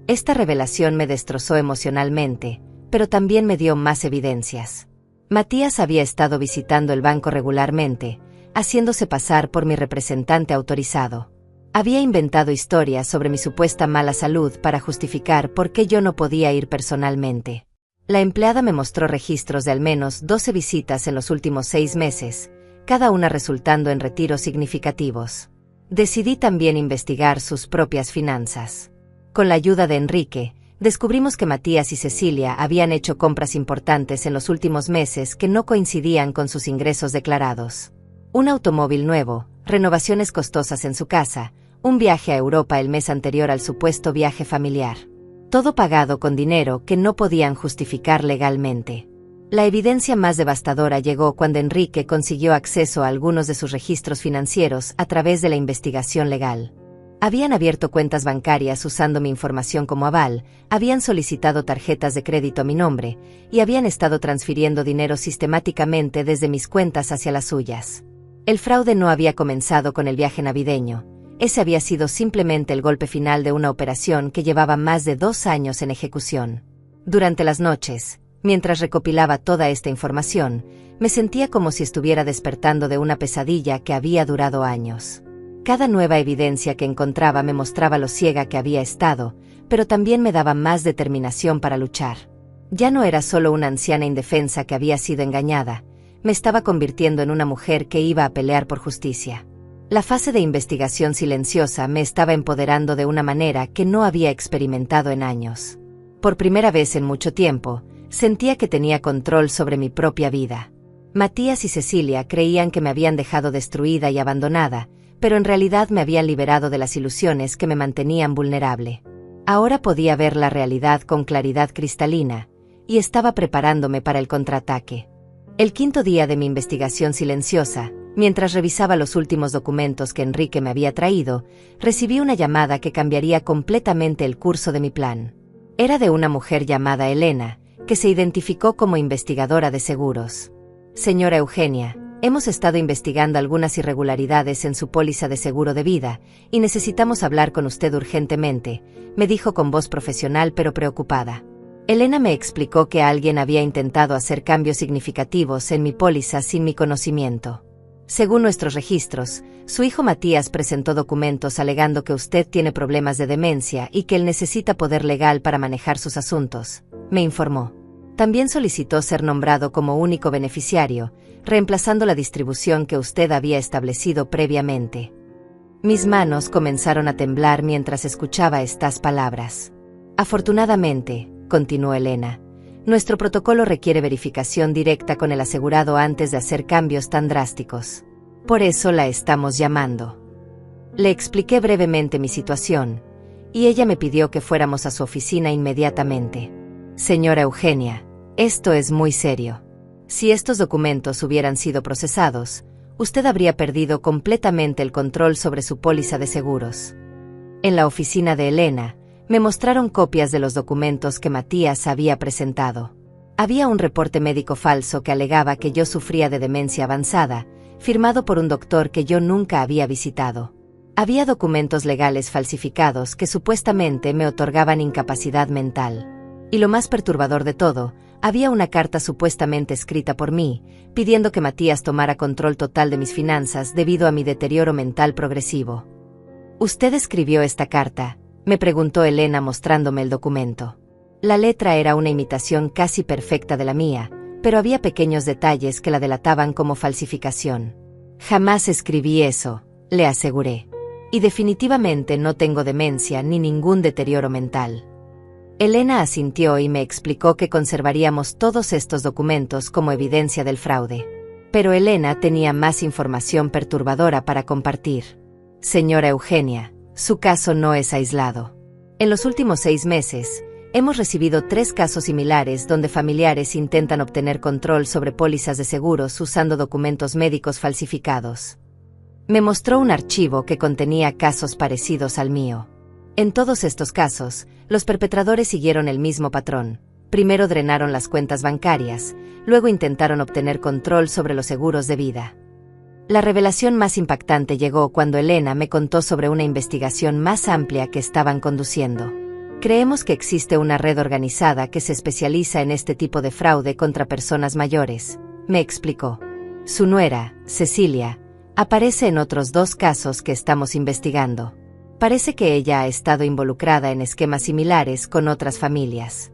Esta revelación me destrozó emocionalmente, pero también me dio más evidencias. Matías había estado visitando el banco regularmente, haciéndose pasar por mi representante autorizado. Había inventado historias sobre mi supuesta mala salud para justificar por qué yo no podía ir personalmente. La empleada me mostró registros de al menos 12 visitas en los últimos 6 meses, cada una resultando en retiros significativos. Decidí también investigar sus propias finanzas. Con la ayuda de Enrique, descubrimos que Matías y Cecilia habían hecho compras importantes en los últimos meses que no coincidían con sus ingresos declarados. Un automóvil nuevo, renovaciones costosas en su casa, un viaje a Europa el mes anterior al supuesto viaje familiar. Todo pagado con dinero que no podían justificar legalmente. La evidencia más devastadora llegó cuando Enrique consiguió acceso a algunos de sus registros financieros a través de la investigación legal. Habían abierto cuentas bancarias usando mi información como aval, habían solicitado tarjetas de crédito a mi nombre, y habían estado transfiriendo dinero sistemáticamente desde mis cuentas hacia las suyas. El fraude no había comenzado con el viaje navideño. Ese había sido simplemente el golpe final de una operación que llevaba más de 2 años en ejecución. Durante las noches, mientras recopilaba toda esta información, me sentía como si estuviera despertando de una pesadilla que había durado años. Cada nueva evidencia que encontraba me mostraba lo ciega que había estado, pero también me daba más determinación para luchar. Ya no era solo una anciana indefensa que había sido engañada, me estaba convirtiendo en una mujer que iba a pelear por justicia. La fase de investigación silenciosa me estaba empoderando de una manera que no había experimentado en años. Por primera vez en mucho tiempo, sentía que tenía control sobre mi propia vida. Matías y Cecilia creían que me habían dejado destruida y abandonada, pero en realidad me habían liberado de las ilusiones que me mantenían vulnerable. Ahora podía ver la realidad con claridad cristalina, y estaba preparándome para el contraataque. El quinto día de mi investigación silenciosa, mientras revisaba los últimos documentos que Enrique me había traído, recibí una llamada que cambiaría completamente el curso de mi plan. Era de una mujer llamada Elena, que se identificó como investigadora de seguros. Señora Eugenia, hemos estado investigando algunas irregularidades en su póliza de seguro de vida, y necesitamos hablar con usted urgentemente, me dijo con voz profesional pero preocupada. Elena me explicó que alguien había intentado hacer cambios significativos en mi póliza sin mi conocimiento. Según nuestros registros, su hijo Matías presentó documentos alegando que usted tiene problemas de demencia y que él necesita poder legal para manejar sus asuntos, me informó. También solicitó ser nombrado como único beneficiario, reemplazando la distribución que usted había establecido previamente. Mis manos comenzaron a temblar mientras escuchaba estas palabras. Afortunadamente, continuó Elena, nuestro protocolo requiere verificación directa con el asegurado antes de hacer cambios tan drásticos. Por eso la estamos llamando. Le expliqué brevemente mi situación, y ella me pidió que fuéramos a su oficina inmediatamente. Señora Eugenia, esto es muy serio. Si estos documentos hubieran sido procesados, usted habría perdido completamente el control sobre su póliza de seguros. En la oficina de Elena, me mostraron copias de los documentos que Matías había presentado. Había un reporte médico falso que alegaba que yo sufría de demencia avanzada, firmado por un doctor que yo nunca había visitado. Había documentos legales falsificados que supuestamente me otorgaban incapacidad mental. Y lo más perturbador de todo, había una carta supuestamente escrita por mí, pidiendo que Matías tomara control total de mis finanzas debido a mi deterioro mental progresivo. ¿Usted escribió esta carta?, me preguntó Elena mostrándome el documento. La letra era una imitación casi perfecta de la mía, pero había pequeños detalles que la delataban como falsificación. Jamás escribí eso, le aseguré. Y definitivamente no tengo demencia ni ningún deterioro mental. Elena asintió y me explicó que conservaríamos todos estos documentos como evidencia del fraude. Pero Elena tenía más información perturbadora para compartir. Señora Eugenia, su caso no es aislado. En los últimos 6 meses, hemos recibido 3 casos similares donde familiares intentan obtener control sobre pólizas de seguros usando documentos médicos falsificados. Me mostró un archivo que contenía casos parecidos al mío. En todos estos casos, los perpetradores siguieron el mismo patrón. Primero drenaron las cuentas bancarias, luego intentaron obtener control sobre los seguros de vida. La revelación más impactante llegó cuando Elena me contó sobre una investigación más amplia que estaban conduciendo. Creemos que existe una red organizada que se especializa en este tipo de fraude contra personas mayores, me explicó. Su nuera, Cecilia, aparece en otros 2 casos que estamos investigando. Parece que ella ha estado involucrada en esquemas similares con otras familias.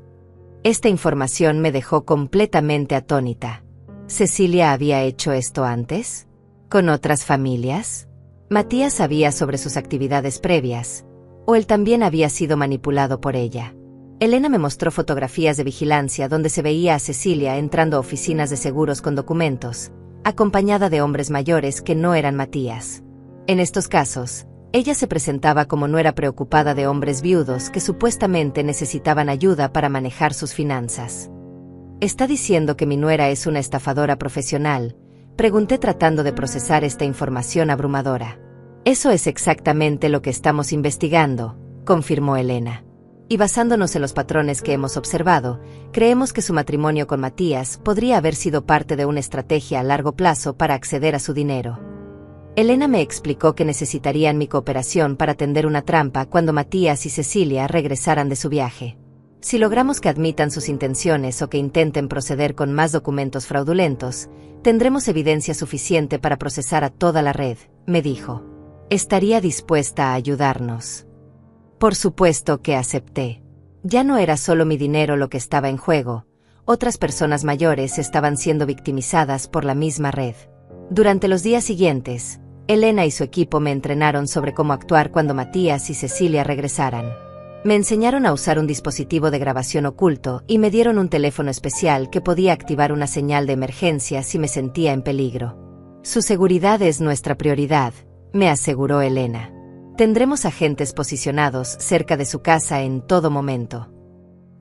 Esta información me dejó completamente atónita. ¿Cecilia había hecho esto antes? ¿Con otras familias? Matías sabía sobre sus actividades previas, o él también había sido manipulado por ella. Elena me mostró fotografías de vigilancia donde se veía a Cecilia entrando a oficinas de seguros con documentos, acompañada de hombres mayores que no eran Matías. En estos casos, ella se presentaba como nuera preocupada de hombres viudos que supuestamente necesitaban ayuda para manejar sus finanzas. ¿Está diciendo que mi nuera es una estafadora profesional?, pregunté tratando de procesar esta información abrumadora. Eso es exactamente lo que estamos investigando, confirmó Elena. Y basándonos en los patrones que hemos observado, creemos que su matrimonio con Matías podría haber sido parte de una estrategia a largo plazo para acceder a su dinero. Elena me explicó que necesitarían mi cooperación para tender una trampa cuando Matías y Cecilia regresaran de su viaje. Si logramos que admitan sus intenciones o que intenten proceder con más documentos fraudulentos, tendremos evidencia suficiente para procesar a toda la red, me dijo. ¿Estaría dispuesta a ayudarnos? Por supuesto que acepté. Ya no era solo mi dinero lo que estaba en juego, otras personas mayores estaban siendo victimizadas por la misma red. Durante los días siguientes, Elena y su equipo me entrenaron sobre cómo actuar cuando Matías y Cecilia regresaran. Me enseñaron a usar un dispositivo de grabación oculto y me dieron un teléfono especial que podía activar una señal de emergencia si me sentía en peligro. Su seguridad es nuestra prioridad, me aseguró Elena. Tendremos agentes posicionados cerca de su casa en todo momento.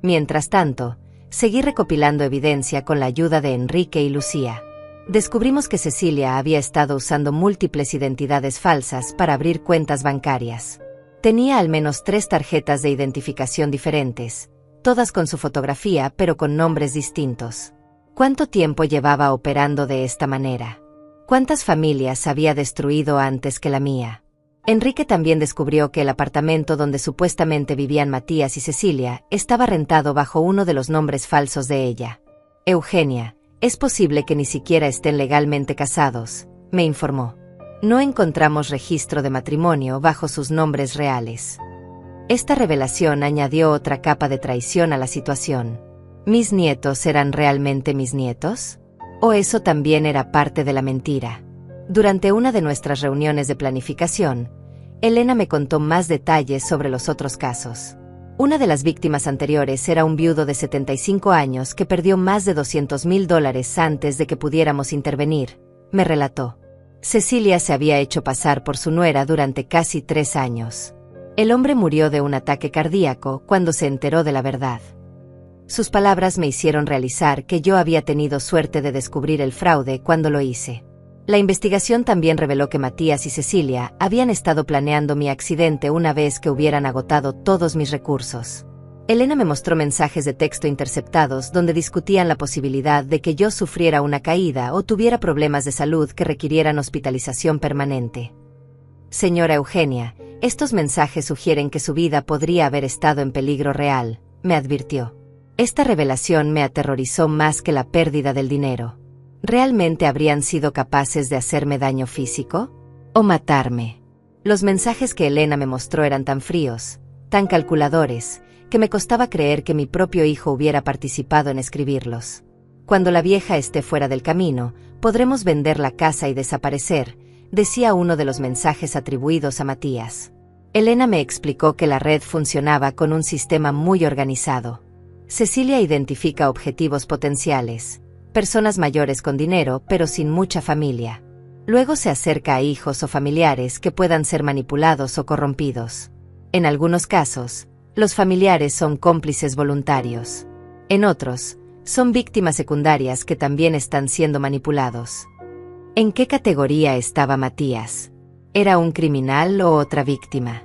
Mientras tanto, seguí recopilando evidencia con la ayuda de Enrique y Lucía. Descubrimos que Cecilia había estado usando múltiples identidades falsas para abrir cuentas bancarias. Tenía al menos 3 tarjetas de identificación diferentes, todas con su fotografía pero con nombres distintos. ¿Cuánto tiempo llevaba operando de esta manera? ¿Cuántas familias había destruido antes que la mía? Enrique también descubrió que el apartamento donde supuestamente vivían Matías y Cecilia estaba rentado bajo uno de los nombres falsos de ella. Eugenia, es posible que ni siquiera estén legalmente casados, me informó. No encontramos registro de matrimonio bajo sus nombres reales. Esta revelación añadió otra capa de traición a la situación. ¿Mis nietos eran realmente mis nietos? ¿O eso también era parte de la mentira? Durante una de nuestras reuniones de planificación, Elena me contó más detalles sobre los otros casos. Una de las víctimas anteriores era un viudo de 75 años que perdió más de $200,000 antes de que pudiéramos intervenir, me relató. Cecilia se había hecho pasar por su nuera durante casi 3 años. El hombre murió de un ataque cardíaco cuando se enteró de la verdad. Sus palabras me hicieron realizar que yo había tenido suerte de descubrir el fraude cuando lo hice. La investigación también reveló que Matías y Cecilia habían estado planeando mi accidente una vez que hubieran agotado todos mis recursos. Elena me mostró mensajes de texto interceptados donde discutían la posibilidad de que yo sufriera una caída o tuviera problemas de salud que requirieran hospitalización permanente. Señora Eugenia, estos mensajes sugieren que su vida podría haber estado en peligro real, me advirtió. Esta revelación me aterrorizó más que la pérdida del dinero. ¿Realmente habrían sido capaces de hacerme daño físico? ¿O matarme? Los mensajes que Elena me mostró eran tan fríos, tan calculadores, que me costaba creer que mi propio hijo hubiera participado en escribirlos. Cuando la vieja esté fuera del camino, podremos vender la casa y desaparecer, decía uno de los mensajes atribuidos a Matías. Elena me explicó que la red funcionaba con un sistema muy organizado. Cecilia identifica objetivos potenciales, personas mayores con dinero pero sin mucha familia. Luego se acerca a hijos o familiares que puedan ser manipulados o corrompidos. En algunos casos, los familiares son cómplices voluntarios. En otros, son víctimas secundarias que también están siendo manipulados. ¿En qué categoría estaba Matías? ¿Era un criminal o otra víctima?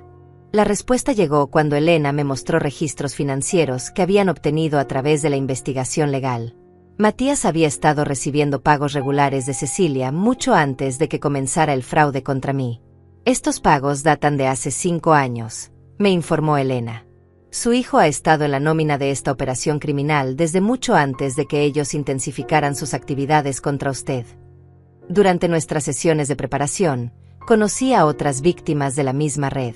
La respuesta llegó cuando Elena me mostró registros financieros que habían obtenido a través de la investigación legal. Matías había estado recibiendo pagos regulares de Cecilia mucho antes de que comenzara el fraude contra mí. Estos pagos datan de hace 5 años, me informó Elena. Su hijo ha estado en la nómina de esta operación criminal desde mucho antes de que ellos intensificaran sus actividades contra usted. Durante nuestras sesiones de preparación, conocí a otras víctimas de la misma red.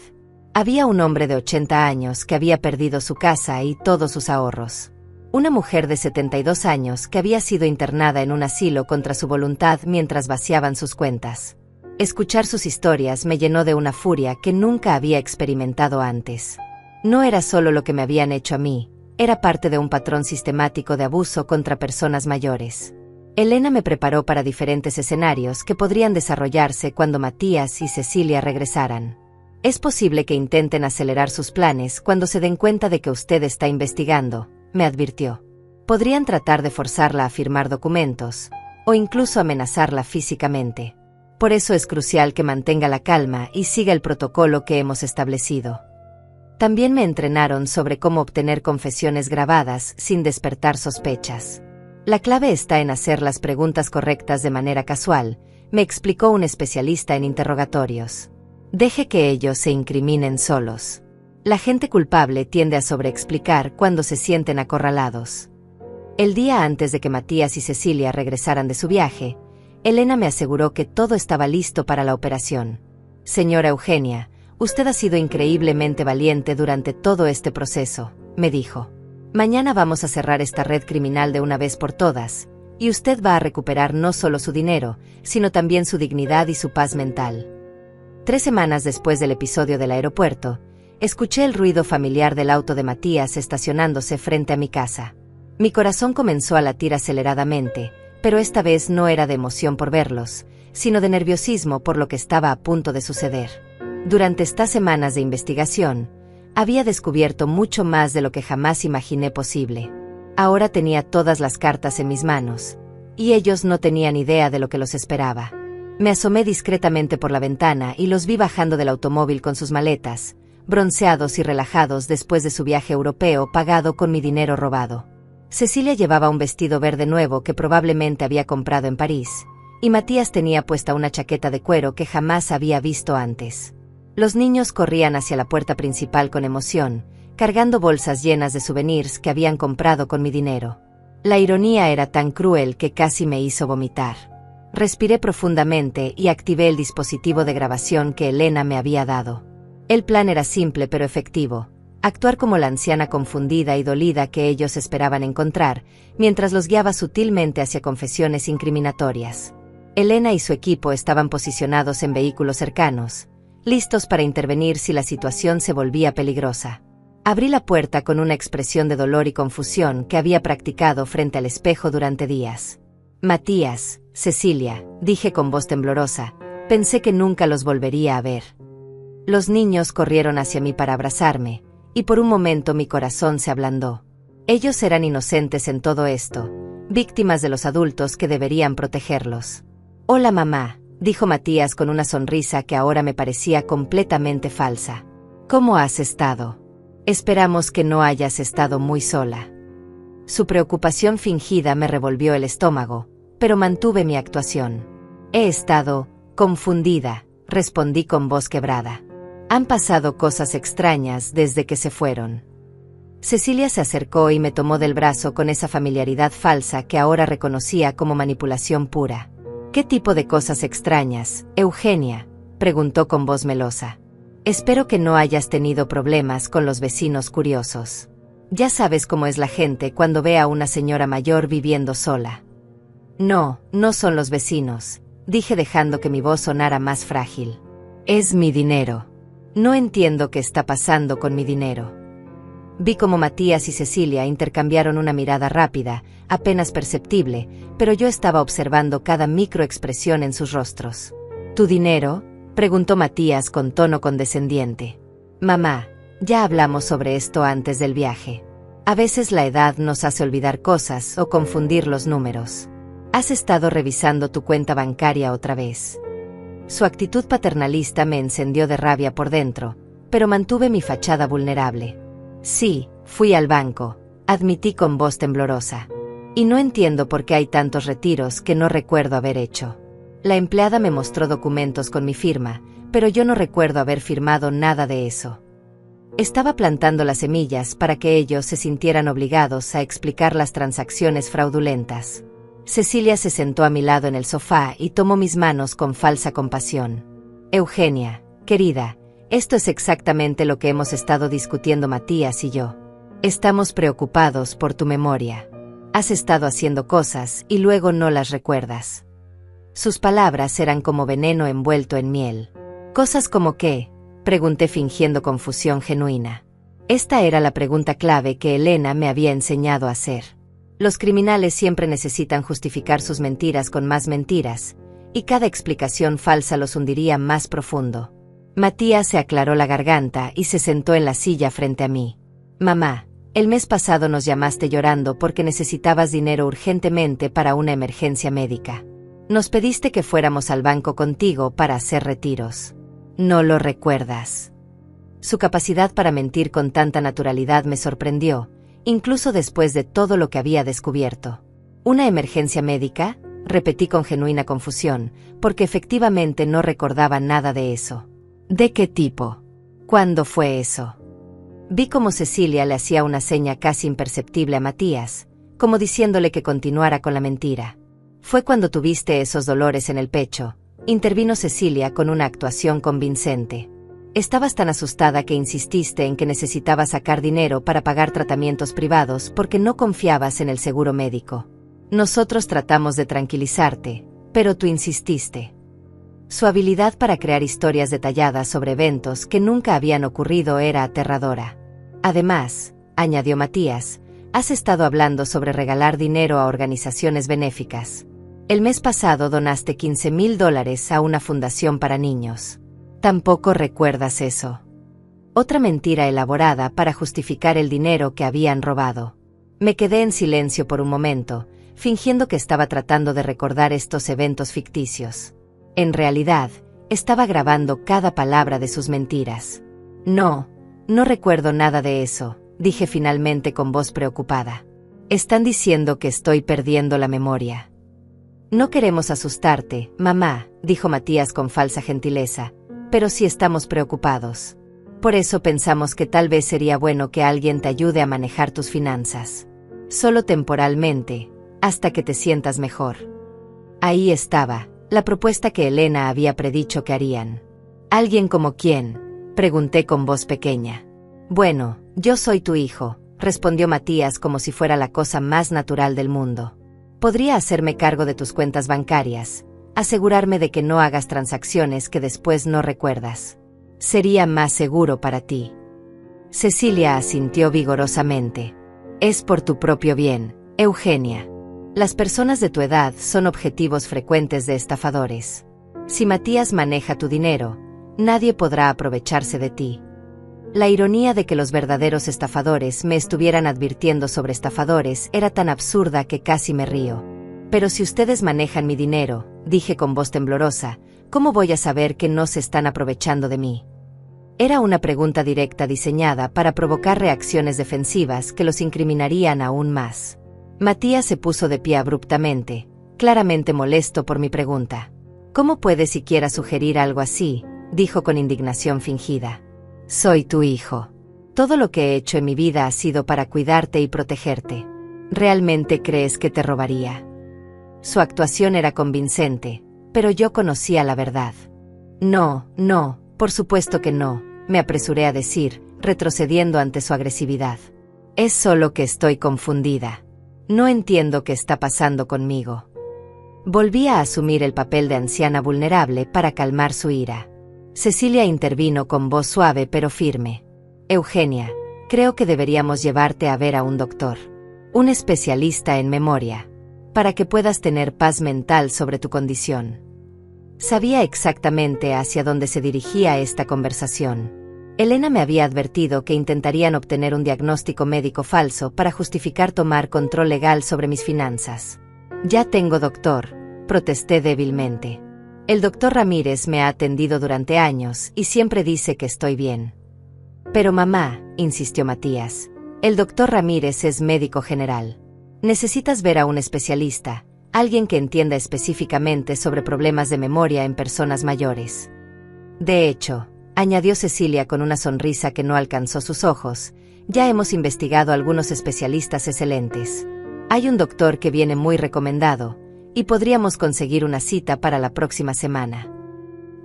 Había un hombre de 80 años que había perdido su casa y todos sus ahorros. Una mujer de 72 años que había sido internada en un asilo contra su voluntad mientras vaciaban sus cuentas. Escuchar sus historias me llenó de una furia que nunca había experimentado antes. No era solo lo que me habían hecho a mí, era parte de un patrón sistemático de abuso contra personas mayores. Elena me preparó para diferentes escenarios que podrían desarrollarse cuando Matías y Cecilia regresaran. Es posible que intenten acelerar sus planes cuando se den cuenta de que usted está investigando, me advirtió. Podrían tratar de forzarla a firmar documentos, o incluso amenazarla físicamente. Por eso es crucial que mantenga la calma y siga el protocolo que hemos establecido. También me entrenaron sobre cómo obtener confesiones grabadas sin despertar sospechas. La clave está en hacer las preguntas correctas de manera casual, me explicó un especialista en interrogatorios. Deje que ellos se incriminen solos. La gente culpable tiende a sobreexplicar cuando se sienten acorralados. El día antes de que Matías y Cecilia regresaran de su viaje, Elena me aseguró que todo estaba listo para la operación. Señora Eugenia, usted ha sido increíblemente valiente durante todo este proceso, me dijo. Mañana vamos a cerrar esta red criminal de una vez por todas, y usted va a recuperar no solo su dinero, sino también su dignidad y su paz mental. 3 semanas después del episodio del aeropuerto, escuché el ruido familiar del auto de Matías estacionándose frente a mi casa. Mi corazón comenzó a latir aceleradamente, pero esta vez no era de emoción por verlos, sino de nerviosismo por lo que estaba a punto de suceder. Durante estas semanas de investigación, había descubierto mucho más de lo que jamás imaginé posible. Ahora tenía todas las cartas en mis manos, y ellos no tenían idea de lo que los esperaba. Me asomé discretamente por la ventana y los vi bajando del automóvil con sus maletas, bronceados y relajados después de su viaje europeo pagado con mi dinero robado. Cecilia llevaba un vestido verde nuevo que probablemente había comprado en París, y Matías tenía puesta una chaqueta de cuero que jamás había visto antes. Los niños corrían hacia la puerta principal con emoción, cargando bolsas llenas de souvenirs que habían comprado con mi dinero. La ironía era tan cruel que casi me hizo vomitar. Respiré profundamente y activé el dispositivo de grabación que Elena me había dado. El plan era simple pero efectivo. Actuar como la anciana confundida y dolida que ellos esperaban encontrar, mientras los guiaba sutilmente hacia confesiones incriminatorias. Elena y su equipo estaban posicionados en vehículos cercanos, listos para intervenir si la situación se volvía peligrosa. Abrí la puerta con una expresión de dolor y confusión que había practicado frente al espejo durante días. Matías, Cecilia, dije con voz temblorosa, pensé que nunca los volvería a ver. Los niños corrieron hacia mí para abrazarme, y por un momento mi corazón se ablandó. Ellos eran inocentes en todo esto, víctimas de los adultos que deberían protegerlos. Hola mamá, dijo Matías con una sonrisa que ahora me parecía completamente falsa. ¿Cómo has estado? Esperamos que no hayas estado muy sola. Su preocupación fingida me revolvió el estómago, pero mantuve mi actuación. He estado confundida, respondí con voz quebrada. Han pasado cosas extrañas desde que se fueron. Cecilia se acercó y me tomó del brazo con esa familiaridad falsa que ahora reconocía como manipulación pura. ¿Qué tipo de cosas extrañas, Eugenia?, preguntó con voz melosa. Espero que no hayas tenido problemas con los vecinos curiosos. Ya sabes cómo es la gente cuando ve a una señora mayor viviendo sola. No, no son los vecinos, dije dejando que mi voz sonara más frágil. Es mi dinero. No entiendo qué está pasando con mi dinero. Vi cómo Matías y Cecilia intercambiaron una mirada rápida, apenas perceptible, pero yo estaba observando cada microexpresión en sus rostros. ¿Tu dinero?, preguntó Matías con tono condescendiente. Mamá, ya hablamos sobre esto antes del viaje. A veces la edad nos hace olvidar cosas o confundir los números. ¿Has estado revisando tu cuenta bancaria otra vez? Su actitud paternalista me encendió de rabia por dentro, pero mantuve mi fachada vulnerable. Sí, fui al banco, admití con voz temblorosa. Y no entiendo por qué hay tantos retiros que no recuerdo haber hecho. La empleada me mostró documentos con mi firma, pero yo no recuerdo haber firmado nada de eso. Estaba plantando las semillas para que ellos se sintieran obligados a explicar las transacciones fraudulentas. Cecilia se sentó a mi lado en el sofá y tomó mis manos con falsa compasión. Eugenia, querida, esto es exactamente lo que hemos estado discutiendo Matías y yo. Estamos preocupados por tu memoria. Has estado haciendo cosas y luego no las recuerdas. Sus palabras eran como veneno envuelto en miel. ¿Cosas como qué?, pregunté fingiendo confusión genuina. Esta era la pregunta clave que Elena me había enseñado a hacer. Los criminales siempre necesitan justificar sus mentiras con más mentiras, y cada explicación falsa los hundiría más profundo. Matías se aclaró la garganta y se sentó en la silla frente a mí. Mamá, el mes pasado nos llamaste llorando porque necesitabas dinero urgentemente para una emergencia médica. Nos pediste que fuéramos al banco contigo para hacer retiros. ¿No lo recuerdas? Su capacidad para mentir con tanta naturalidad me sorprendió, incluso después de todo lo que había descubierto. ¿Una emergencia médica?, repetí con genuina confusión, porque efectivamente no recordaba nada de eso. ¿De qué tipo? ¿Cuándo fue eso? Vi cómo Cecilia le hacía una seña casi imperceptible a Matías, como diciéndole que continuara con la mentira. Fue cuando tuviste esos dolores en el pecho, intervino Cecilia con una actuación convincente. Estabas tan asustada que insististe en que necesitabas sacar dinero para pagar tratamientos privados porque no confiabas en el seguro médico. Nosotros tratamos de tranquilizarte, pero tú insististe. Su habilidad para crear historias detalladas sobre eventos que nunca habían ocurrido era aterradora. Además, añadió Matías, has estado hablando sobre regalar dinero a organizaciones benéficas. El mes pasado donaste $15,000 a una fundación para niños. Tampoco recuerdas eso. Otra mentira elaborada para justificar el dinero que habían robado. Me quedé en silencio por un momento, fingiendo que estaba tratando de recordar estos eventos ficticios. En realidad, estaba grabando cada palabra de sus mentiras. No recuerdo nada de eso, dije finalmente con voz preocupada. Están diciendo que estoy perdiendo la memoria. No queremos asustarte, mamá, dijo Matías con falsa gentileza, pero sí estamos preocupados. Por eso pensamos que tal vez sería bueno que alguien te ayude a manejar tus finanzas. Solo temporalmente, hasta que te sientas mejor. Ahí estaba, la propuesta que Elena había predicho que harían. ¿Alguien como quién?, pregunté con voz pequeña. Bueno, yo soy tu hijo, respondió Matías como si fuera la cosa más natural del mundo. Podría hacerme cargo de tus cuentas bancarias, asegurarme de que no hagas transacciones que después no recuerdas. Sería más seguro para ti. Cecilia asintió vigorosamente. Es por tu propio bien, Eugenia. Las personas de tu edad son objetivos frecuentes de estafadores. Si Matías maneja tu dinero, nadie podrá aprovecharse de ti. La ironía de que los verdaderos estafadores me estuvieran advirtiendo sobre estafadores era tan absurda que casi me río. Pero si ustedes manejan mi dinero, dije con voz temblorosa, ¿cómo voy a saber que no se están aprovechando de mí? Era una pregunta directa diseñada para provocar reacciones defensivas que los incriminarían aún más. Matías se puso de pie abruptamente, claramente molesto por mi pregunta. ¿Cómo puedes siquiera sugerir algo así?, dijo con indignación fingida. Soy tu hijo. Todo lo que he hecho en mi vida ha sido para cuidarte y protegerte. ¿Realmente crees que te robaría? Su actuación era convincente, pero yo conocía la verdad. No, por supuesto que no, me apresuré a decir, retrocediendo ante su agresividad. Es solo que estoy confundida. No entiendo qué está pasando conmigo. Volví a asumir el papel de anciana vulnerable para calmar su ira. Cecilia intervino con voz suave pero firme. Eugenia, creo que deberíamos llevarte a ver a un doctor. Un especialista en memoria. Para que puedas tener paz mental sobre tu condición. Sabía exactamente hacia dónde se dirigía esta conversación. Elena me había advertido que intentarían obtener un diagnóstico médico falso para justificar tomar control legal sobre mis finanzas. Ya tengo doctor, protesté débilmente. El doctor Ramírez me ha atendido durante años y siempre dice que estoy bien. Pero mamá, insistió Matías, el doctor Ramírez es médico general. Necesitas ver a un especialista, alguien que entienda específicamente sobre problemas de memoria en personas mayores. De hecho, añadió Cecilia con una sonrisa que no alcanzó sus ojos, ya hemos investigado algunos especialistas excelentes. Hay un doctor que viene muy recomendado, y podríamos conseguir una cita para la próxima semana.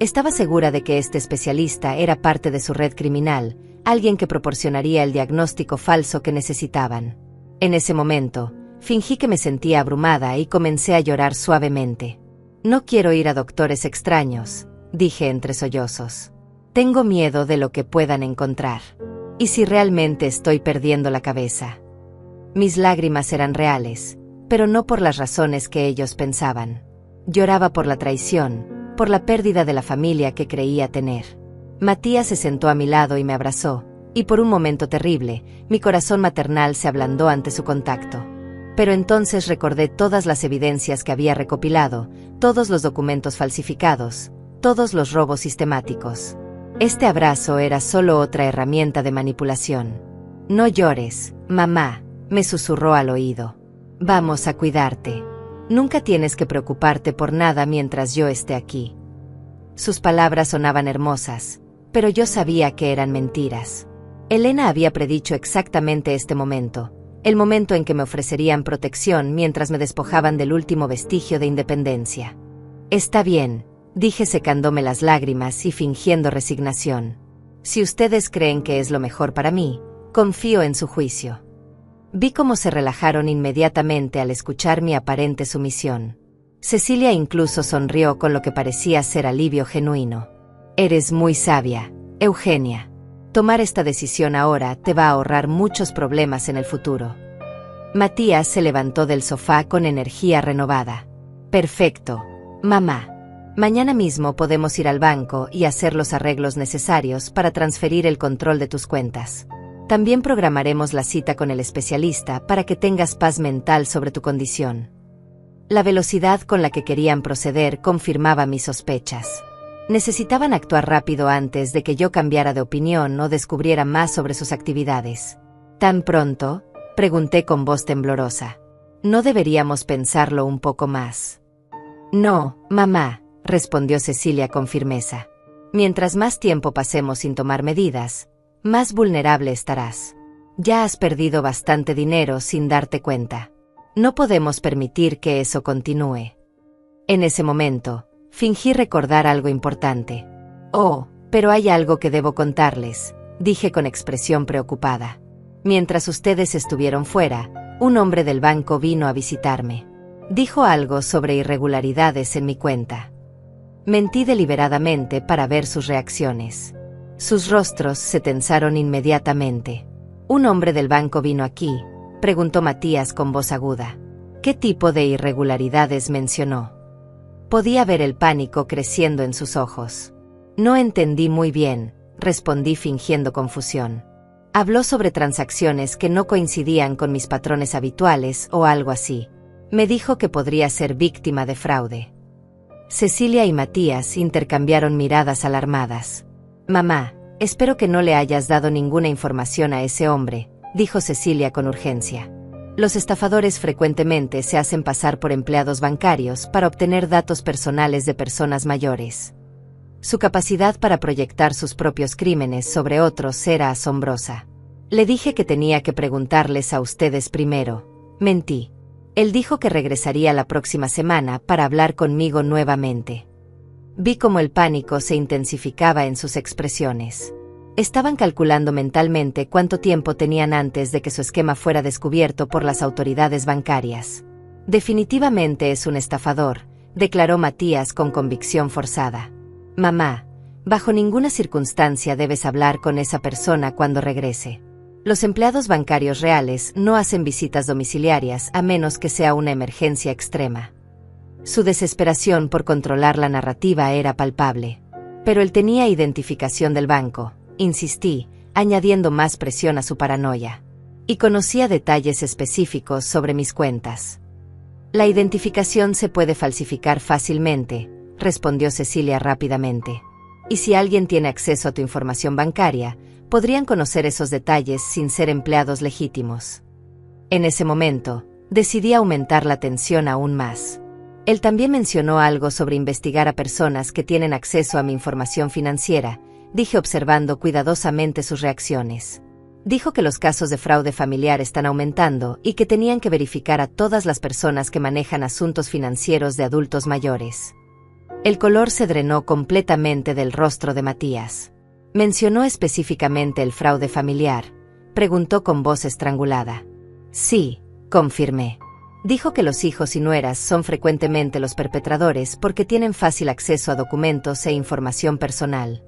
Estaba segura de que este especialista era parte de su red criminal, alguien que proporcionaría el diagnóstico falso que necesitaban. En ese momento, fingí que me sentía abrumada y comencé a llorar suavemente. No quiero ir a doctores extraños, dije entre sollozos. Tengo miedo de lo que puedan encontrar. ¿Y si realmente estoy perdiendo la cabeza? Mis lágrimas eran reales, pero no por las razones que ellos pensaban. Lloraba por la traición, por la pérdida de la familia que creía tener. Matías se sentó a mi lado y me abrazó, y por un momento terrible, mi corazón maternal se ablandó ante su contacto. Pero entonces recordé todas las evidencias que había recopilado, todos los documentos falsificados, todos los robos sistemáticos. Este abrazo era solo otra herramienta de manipulación. No llores, mamá, me susurró al oído. Vamos a cuidarte. Nunca tienes que preocuparte por nada mientras yo esté aquí. Sus palabras sonaban hermosas, pero yo sabía que eran mentiras. Elena había predicho exactamente este momento, el momento en que me ofrecerían protección mientras me despojaban del último vestigio de independencia. Está bien, dije secándome las lágrimas y fingiendo resignación. Si ustedes creen que es lo mejor para mí, confío en su juicio. Vi cómo se relajaron inmediatamente al escuchar mi aparente sumisión. Cecilia incluso sonrió con lo que parecía ser alivio genuino. Eres muy sabia, Eugenia. Tomar esta decisión ahora te va a ahorrar muchos problemas en el futuro. Matías se levantó del sofá con energía renovada. Perfecto, mamá. Mañana mismo podemos ir al banco y hacer los arreglos necesarios para transferir el control de tus cuentas. También programaremos la cita con el especialista para que tengas paz mental sobre tu condición. La velocidad con la que querían proceder confirmaba mis sospechas. Necesitaban actuar rápido antes de que yo cambiara de opinión o descubriera más sobre sus actividades. ¿Tan pronto?, pregunté con voz temblorosa. ¿No deberíamos pensarlo un poco más? No, mamá, respondió Cecilia con firmeza. Mientras más tiempo pasemos sin tomar medidas, más vulnerable estarás. Ya has perdido bastante dinero sin darte cuenta. No podemos permitir que eso continúe. En ese momento, fingí recordar algo importante. Oh, pero hay algo que debo contarles, dije con expresión preocupada. Mientras ustedes estuvieron fuera, un hombre del banco vino a visitarme. Dijo algo sobre irregularidades en mi cuenta. Mentí deliberadamente para ver sus reacciones. Sus rostros se tensaron inmediatamente. ¿Un hombre del banco vino aquí?, preguntó Matías con voz aguda. ¿Qué tipo de irregularidades mencionó? Podía ver el pánico creciendo en sus ojos. No entendí muy bien, respondí fingiendo confusión. Habló sobre transacciones que no coincidían con mis patrones habituales o algo así. Me dijo que podría ser víctima de fraude. Cecilia y Matías intercambiaron miradas alarmadas. Mamá, espero que no le hayas dado ninguna información a ese hombre, dijo Cecilia con urgencia. Los estafadores frecuentemente se hacen pasar por empleados bancarios para obtener datos personales de personas mayores. Su capacidad para proyectar sus propios crímenes sobre otros era asombrosa. Le dije que tenía que preguntarles a ustedes primero. Mentí. Él dijo que regresaría la próxima semana para hablar conmigo nuevamente. Vi cómo el pánico se intensificaba en sus expresiones. Estaban calculando mentalmente cuánto tiempo tenían antes de que su esquema fuera descubierto por las autoridades bancarias. Definitivamente es un estafador, declaró Matías con convicción forzada. Mamá, bajo ninguna circunstancia debes hablar con esa persona cuando regrese. Los empleados bancarios reales no hacen visitas domiciliarias a menos que sea una emergencia extrema. Su desesperación por controlar la narrativa era palpable. Pero él tenía identificación del banco, insistí, añadiendo más presión a su paranoia. Y conocía detalles específicos sobre mis cuentas. La identificación se puede falsificar fácilmente, respondió Cecilia rápidamente. Y si alguien tiene acceso a tu información bancaria, podrían conocer esos detalles sin ser empleados legítimos. En ese momento, decidí aumentar la tensión aún más. Él también mencionó algo sobre investigar a personas que tienen acceso a mi información financiera, dije observando cuidadosamente sus reacciones. Dijo que los casos de fraude familiar están aumentando y que tenían que verificar a todas las personas que manejan asuntos financieros de adultos mayores. El color se drenó completamente del rostro de Matías. ¿Mencionó específicamente el fraude familiar?, preguntó con voz estrangulada. Sí, confirmé. Dijo que los hijos y nueras son frecuentemente los perpetradores porque tienen fácil acceso a documentos e información personal.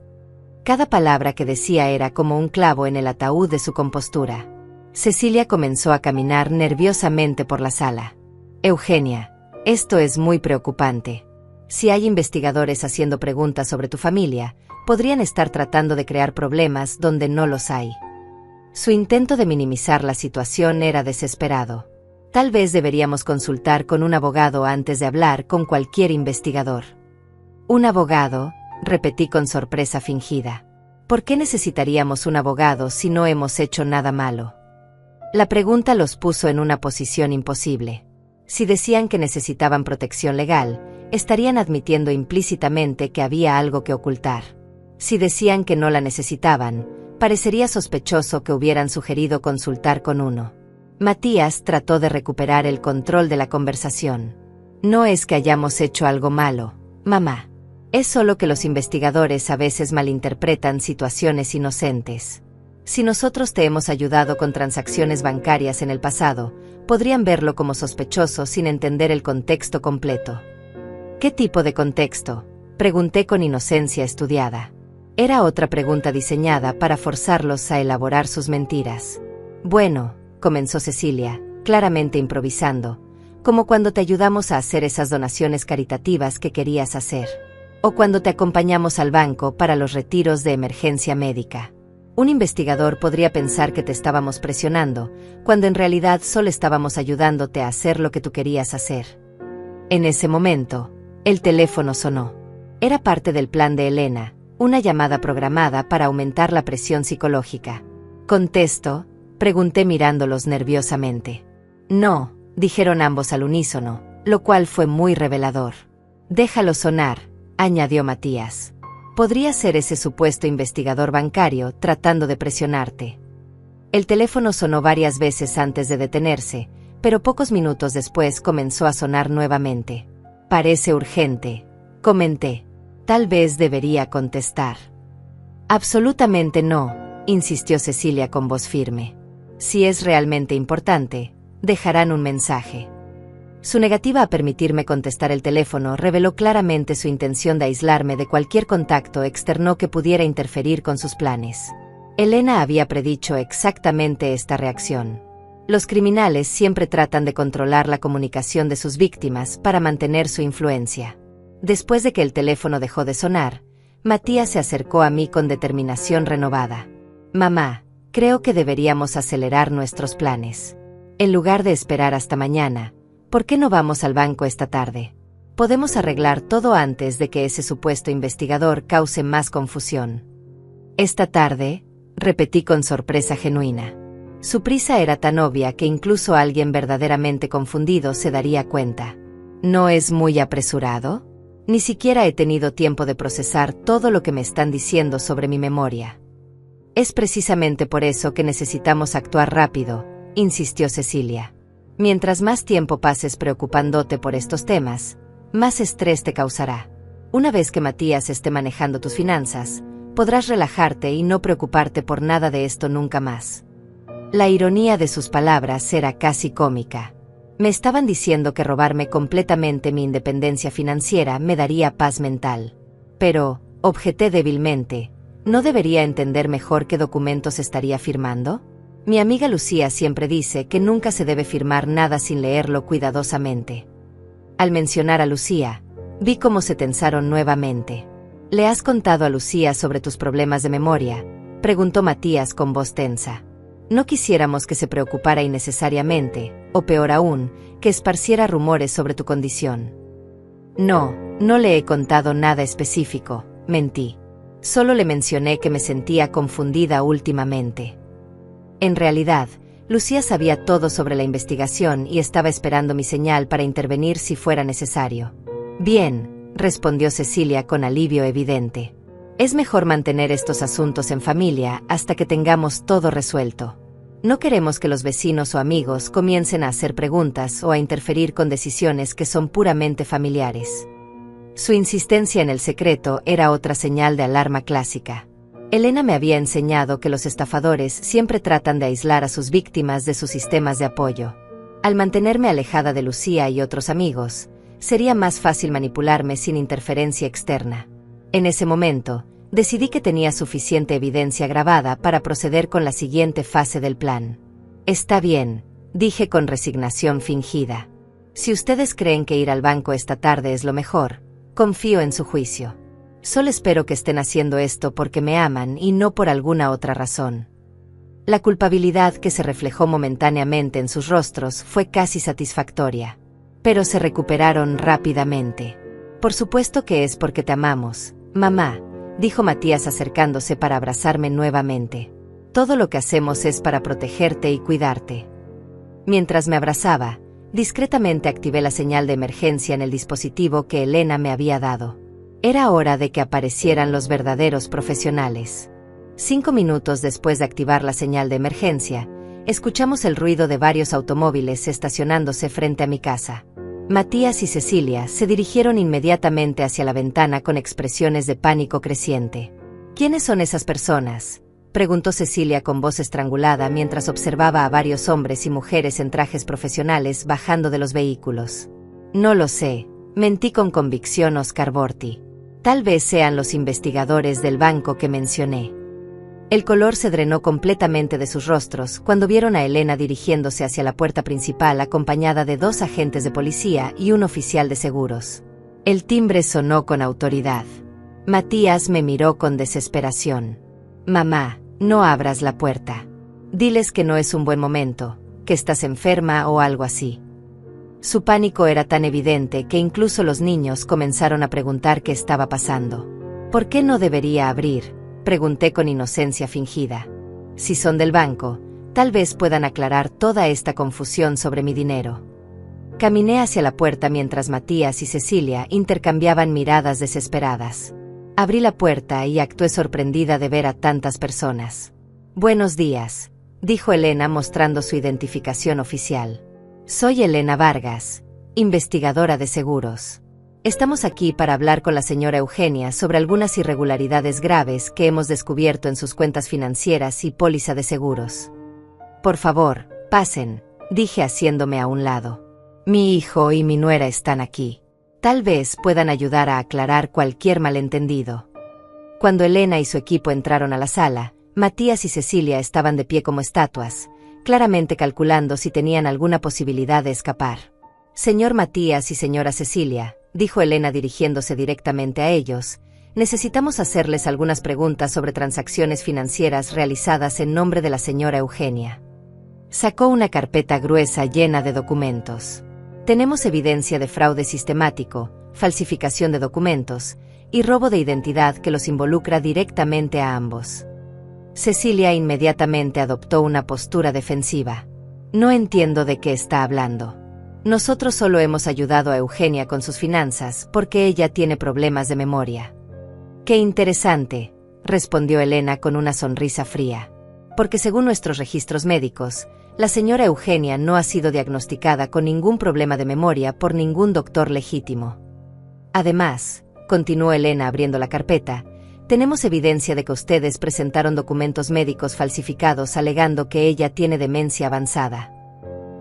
Cada palabra que decía era como un clavo en el ataúd de su compostura. Cecilia comenzó a caminar nerviosamente por la sala. Eugenia, esto es muy preocupante. Si hay investigadores haciendo preguntas sobre tu familia, podrían estar tratando de crear problemas donde no los hay. Su intento de minimizar la situación era desesperado. Tal vez deberíamos consultar con un abogado antes de hablar con cualquier investigador. ¿Un abogado?, repetí con sorpresa fingida. ¿Por qué necesitaríamos un abogado si no hemos hecho nada malo? La pregunta los puso en una posición imposible. Si decían que necesitaban protección legal, estarían admitiendo implícitamente que había algo que ocultar. Si decían que no la necesitaban, parecería sospechoso que hubieran sugerido consultar con uno. Matías trató de recuperar el control de la conversación. No es que hayamos hecho algo malo, mamá. Es solo que los investigadores a veces malinterpretan situaciones inocentes. Si nosotros te hemos ayudado con transacciones bancarias en el pasado, podrían verlo como sospechoso sin entender el contexto completo. ¿Qué tipo de contexto?, pregunté con inocencia estudiada. Era otra pregunta diseñada para forzarlos a elaborar sus mentiras. Bueno, comenzó Cecilia, claramente improvisando, como cuando te ayudamos a hacer esas donaciones caritativas que querías hacer. O cuando te acompañamos al banco para los retiros de emergencia médica. Un investigador podría pensar que te estábamos presionando, cuando en realidad solo estábamos ayudándote a hacer lo que tú querías hacer. En ese momento, el teléfono sonó. Era parte del plan de Elena, una llamada programada para aumentar la presión psicológica. ¿Contesto?, pregunté mirándolos nerviosamente. No, dijeron ambos al unísono, lo cual fue muy revelador. Déjalo sonar, añadió Matías. Podría ser ese supuesto investigador bancario tratando de presionarte. El teléfono sonó varias veces antes de detenerse, pero pocos minutos después comenzó a sonar nuevamente. Parece urgente, comenté. Tal vez debería contestar. Absolutamente no, insistió Cecilia con voz firme. Si es realmente importante, dejarán un mensaje. Su negativa a permitirme contestar el teléfono reveló claramente su intención de aislarme de cualquier contacto externo que pudiera interferir con sus planes. Elena había predicho exactamente esta reacción. Los criminales siempre tratan de controlar la comunicación de sus víctimas para mantener su influencia. Después de que el teléfono dejó de sonar, Matías se acercó a mí con determinación renovada. Mamá, creo que deberíamos acelerar nuestros planes. En lugar de esperar hasta mañana, ¿por qué no vamos al banco esta tarde? Podemos arreglar todo antes de que ese supuesto investigador cause más confusión. Esta tarde, repetí con sorpresa genuina. Su prisa era tan obvia que incluso alguien verdaderamente confundido se daría cuenta. ¿No es muy apresurado? Ni siquiera he tenido tiempo de procesar todo lo que me están diciendo sobre mi memoria. Es precisamente por eso que necesitamos actuar rápido, insistió Cecilia. Mientras más tiempo pases preocupándote por estos temas, más estrés te causará. Una vez que Matías esté manejando tus finanzas, podrás relajarte y no preocuparte por nada de esto nunca más. La ironía de sus palabras era casi cómica. Me estaban diciendo que robarme completamente mi independencia financiera me daría paz mental. Pero, objeté débilmente, ¿no debería entender mejor qué documentos estaría firmando? Mi amiga Lucía siempre dice que nunca se debe firmar nada sin leerlo cuidadosamente. Al mencionar a Lucía, vi cómo se tensaron nuevamente. ¿Le has contado a Lucía sobre tus problemas de memoria?, preguntó Matías con voz tensa. No quisiéramos que se preocupara innecesariamente, o peor aún, que esparciera rumores sobre tu condición. No, no le he contado nada específico, mentí. Solo le mencioné que me sentía confundida últimamente. En realidad, Lucía sabía todo sobre la investigación y estaba esperando mi señal para intervenir si fuera necesario. Bien, respondió Cecilia con alivio evidente. Es mejor mantener estos asuntos en familia hasta que tengamos todo resuelto. No queremos que los vecinos o amigos comiencen a hacer preguntas o a interferir con decisiones que son puramente familiares. Su insistencia en el secreto era otra señal de alarma clásica. Elena me había enseñado que los estafadores siempre tratan de aislar a sus víctimas de sus sistemas de apoyo. Al mantenerme alejada de Lucía y otros amigos, sería más fácil manipularme sin interferencia externa. En ese momento, decidí que tenía suficiente evidencia grabada para proceder con la siguiente fase del plan. Está bien, dije con resignación fingida. Si ustedes creen que ir al banco esta tarde es lo mejor, confío en su juicio. Solo espero que estén haciendo esto porque me aman y no por alguna otra razón. La culpabilidad que se reflejó momentáneamente en sus rostros fue casi satisfactoria. Pero se recuperaron rápidamente. Por supuesto que es porque te amamos, mamá, dijo Matías acercándose para abrazarme nuevamente. Todo lo que hacemos es para protegerte y cuidarte. Mientras me abrazaba, discretamente activé la señal de emergencia en el dispositivo que Elena me había dado. Era hora de que aparecieran los verdaderos profesionales. 5 minutos después de activar la señal de emergencia, escuchamos el ruido de varios automóviles estacionándose frente a mi casa. Matías y Cecilia se dirigieron inmediatamente hacia la ventana con expresiones de pánico creciente. ¿Quiénes son esas personas?, preguntó Cecilia con voz estrangulada mientras observaba a varios hombres y mujeres en trajes profesionales bajando de los vehículos. No lo sé, mentí con convicción Oscar Borti. Tal vez sean los investigadores del banco que mencioné. El color se drenó completamente de sus rostros cuando vieron a Elena dirigiéndose hacia la puerta principal acompañada de 2 agentes de policía y un oficial de seguros. El timbre sonó con autoridad. Matías me miró con desesperación. Mamá, no abras la puerta. Diles que no es un buen momento, que estás enferma o algo así. Su pánico era tan evidente que incluso los niños comenzaron a preguntar qué estaba pasando. ¿Por qué no debería abrir?, pregunté con inocencia fingida. Si son del banco, tal vez puedan aclarar toda esta confusión sobre mi dinero. Caminé hacia la puerta mientras Matías y Cecilia intercambiaban miradas desesperadas. Abrí la puerta y actué sorprendida de ver a tantas personas. Buenos días, dijo Elena mostrando su identificación oficial. Soy Elena Vargas, investigadora de seguros. Estamos aquí para hablar con la señora Eugenia sobre algunas irregularidades graves que hemos descubierto en sus cuentas financieras y póliza de seguros. Por favor, pasen, dije haciéndome a un lado. Mi hijo y mi nuera están aquí. Tal vez puedan ayudar a aclarar cualquier malentendido. Cuando Elena y su equipo entraron a la sala, Matías y Cecilia estaban de pie como estatuas, claramente calculando si tenían alguna posibilidad de escapar. Señor Matías y señora Cecilia, dijo Elena dirigiéndose directamente a ellos, necesitamos hacerles algunas preguntas sobre transacciones financieras realizadas en nombre de la señora Eugenia. Sacó una carpeta gruesa llena de documentos. Tenemos evidencia de fraude sistemático, falsificación de documentos y robo de identidad que los involucra directamente a ambos. Cecilia inmediatamente adoptó una postura defensiva. No entiendo de qué está hablando. Nosotros solo hemos ayudado a Eugenia con sus finanzas porque ella tiene problemas de memoria. Qué interesante, respondió Elena con una sonrisa fría. Porque según nuestros registros médicos, la señora Eugenia no ha sido diagnosticada con ningún problema de memoria por ningún doctor legítimo. Además, continuó Elena abriendo la carpeta, tenemos evidencia de que ustedes presentaron documentos médicos falsificados alegando que ella tiene demencia avanzada.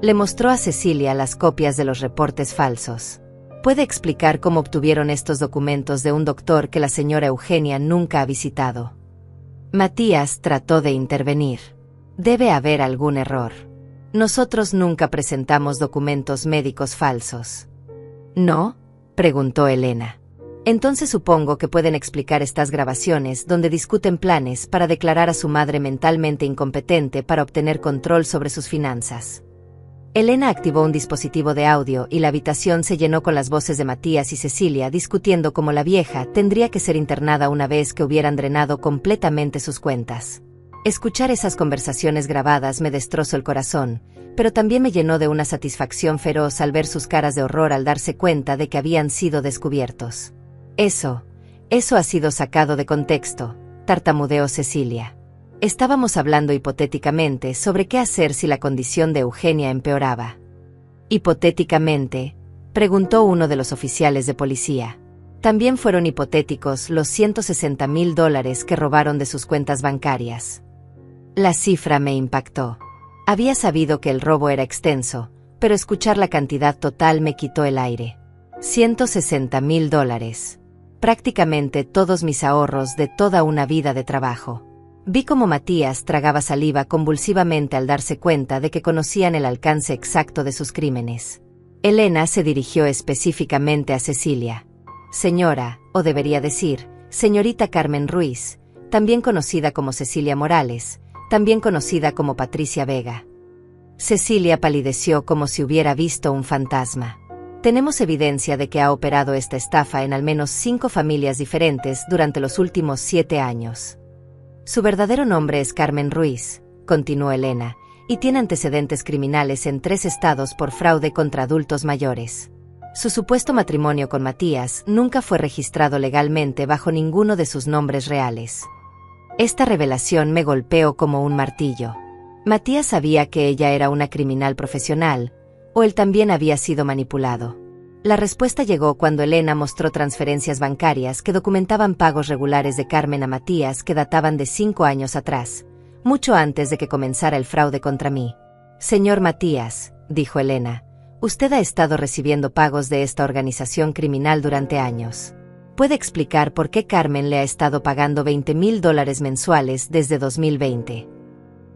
Le mostró a Cecilia las copias de los reportes falsos. ¿Puede explicar cómo obtuvieron estos documentos de un doctor que la señora Eugenia nunca ha visitado? Matías trató de intervenir. Debe haber algún error. Nosotros nunca presentamos documentos médicos falsos. ¿No?, preguntó Elena. Entonces supongo que pueden explicar estas grabaciones donde discuten planes para declarar a su madre mentalmente incompetente para obtener control sobre sus finanzas. Elena activó un dispositivo de audio y la habitación se llenó con las voces de Matías y Cecilia discutiendo cómo la vieja tendría que ser internada una vez que hubieran drenado completamente sus cuentas. Escuchar esas conversaciones grabadas me destrozó el corazón, pero también me llenó de una satisfacción feroz al ver sus caras de horror al darse cuenta de que habían sido descubiertos. Eso ha sido sacado de contexto, tartamudeó Cecilia. Estábamos hablando hipotéticamente sobre qué hacer si la condición de Eugenia empeoraba. ¿Hipotéticamente?, preguntó uno de los oficiales de policía. También fueron hipotéticos los $160,000 que robaron de sus cuentas bancarias. La cifra me impactó. Había sabido que el robo era extenso, pero escuchar la cantidad total me quitó el aire. $160,000. Prácticamente todos mis ahorros de toda una vida de trabajo. Vi cómo Matías tragaba saliva convulsivamente al darse cuenta de que conocían el alcance exacto de sus crímenes. Elena se dirigió específicamente a Cecilia. Señora, o debería decir, señorita Carmen Ruiz, también conocida como Cecilia Morales, también conocida como Patricia Vega. Cecilia palideció como si hubiera visto un fantasma. Tenemos evidencia de que ha operado esta estafa en al menos 5 familias diferentes durante los últimos 7 años. Su verdadero nombre es Carmen Ruiz, continuó Elena, y tiene antecedentes criminales en 3 estados por fraude contra adultos mayores. Su supuesto matrimonio con Matías nunca fue registrado legalmente bajo ninguno de sus nombres reales. Esta revelación me golpeó como un martillo. Matías sabía que ella era una criminal profesional, o él también había sido manipulado. La respuesta llegó cuando Elena mostró transferencias bancarias que documentaban pagos regulares de Carmen a Matías que databan de 5 años atrás, mucho antes de que comenzara el fraude contra mí. Señor Matías, dijo Elena, usted ha estado recibiendo pagos de esta organización criminal durante años. ¿Puede explicar por qué Carmen le ha estado pagando $20,000 mensuales desde 2020?